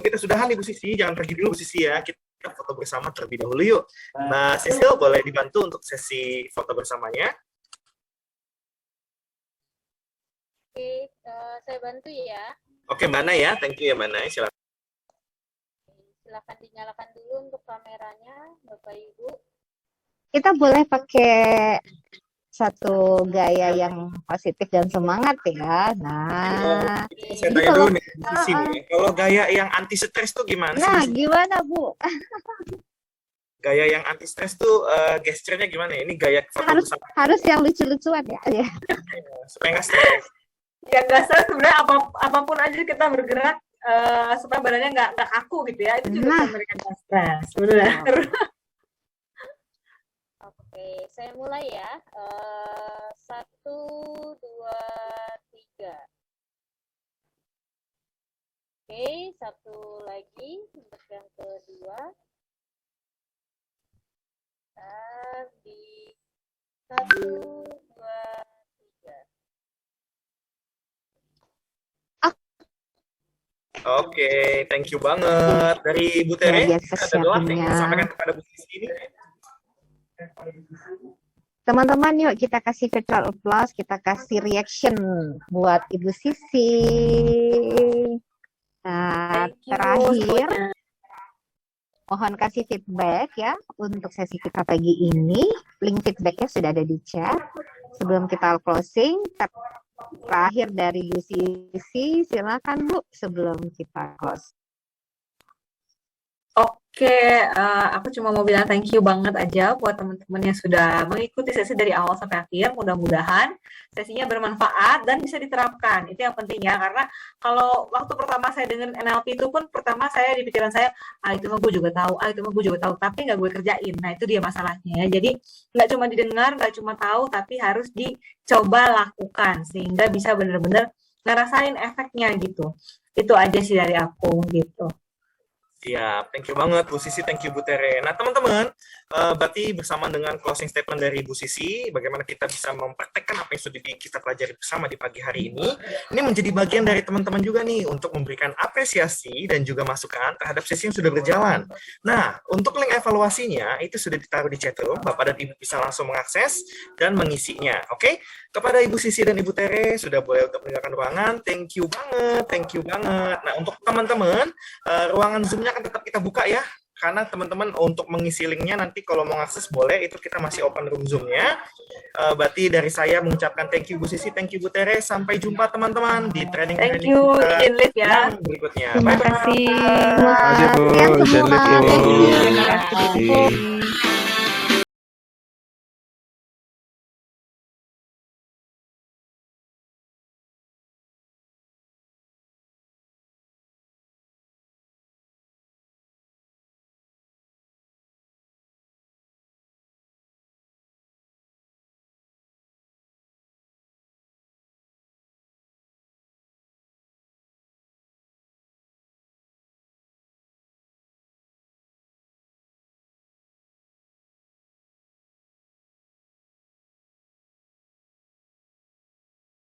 kita sudahan nih Bu Sisi, jangan pergi dulu Bu Sisi ya. Kita foto bersama terlebih dahulu yuk. Mbak Sisil boleh dibantu untuk sesi foto bersamanya. Oke, saya bantu ya. Oke, Mbak Nay ya. Thank you ya Mbak Nay. Silakan. Silakan dinyalakan dulu untuk kameranya, Bapak Ibu. Kita boleh pakai satu gaya yang positif dan semangat ya. Nah, Saya tanya dulu nih, Sisi nih. Kalau gaya yang anti stres tuh gimana sih? nah gimana Bu? Gaya yang anti stres tuh gesturnya gimana ya? Ini gaya foto bersama Harus yang lucu-lucuan ya. supaya nggak stres. Ya nggak salah sebenarnya apapun aja kita bergerak supaya badannya nggak kaku gitu ya, itu juga bisa memberikan stres. Benar. Oke, saya mulai ya. 1, 2, 3. Oke, satu lagi untuk yang kedua. Di 1, 2, 3. Oke, thank you banget. Dari Bu Tere, Luar biasa ada doang yang siapnya. disampaikan kepada Bu Sisi ini. Teman-teman, yuk kita kasih virtual applause, kita kasih reaction buat Ibu Sisi. Nah, Thank you terakhir, semuanya. mohon kasih feedback ya untuk sesi kita pagi ini. Link feedbacknya sudah ada di chat. Sebelum kita closing, terakhir dari Bu Sisi, silakan Bu sebelum kita close. Oke, aku cuma mau bilang thank you banget aja buat teman-teman yang sudah mengikuti sesi dari awal sampai akhir. Mudah-mudahan sesinya bermanfaat dan bisa diterapkan. Itu yang penting ya, karena kalau waktu pertama saya dengan NLP itu pun pertama saya di pikiran saya, itu mah gue juga tahu, itu mah gue juga tahu, tapi nggak gue kerjain. Nah, itu dia masalahnya ya. Jadi nggak cuma didengar, nggak cuma tahu, tapi harus dicoba lakukan sehingga bisa benar-benar ngerasain efeknya gitu. Itu aja sih dari aku gitu. Ya, thank you banget Bu Sisi, thank you Bu Tere. Nah teman-teman, berarti bersama dengan closing statement dari Bu Sisi, bagaimana kita bisa mempraktekkan apa yang sudah kita pelajari bersama di pagi hari ini menjadi bagian dari teman-teman juga nih untuk memberikan apresiasi dan juga masukan terhadap sesi yang sudah berjalan. Nah, untuk link evaluasinya itu sudah ditaruh di chatroom, Bapak dan Ibu bisa langsung mengakses dan mengisinya, oke? Kepada Ibu Sisi dan Ibu Tere sudah boleh untuk meninggalkan ruangan, thank you banget, thank you banget. Nah, untuk teman-teman, ruangan Zoom-nya akan tetap kita buka ya, karena teman-teman untuk mengisi linknya nanti kalau mau akses boleh, itu kita masih open room Zoom-nya. Berarti dari saya mengucapkan thank you Bu Sisi, thank you Bu Tere, sampai jumpa teman-teman di training Thank you, izin live ya. yang berikutnya. Terima Bye-bye. kasih. Terima kasih Bu, Kalian izin semua. live, Ibu. Thank you. Terima kasih. Terima kasih.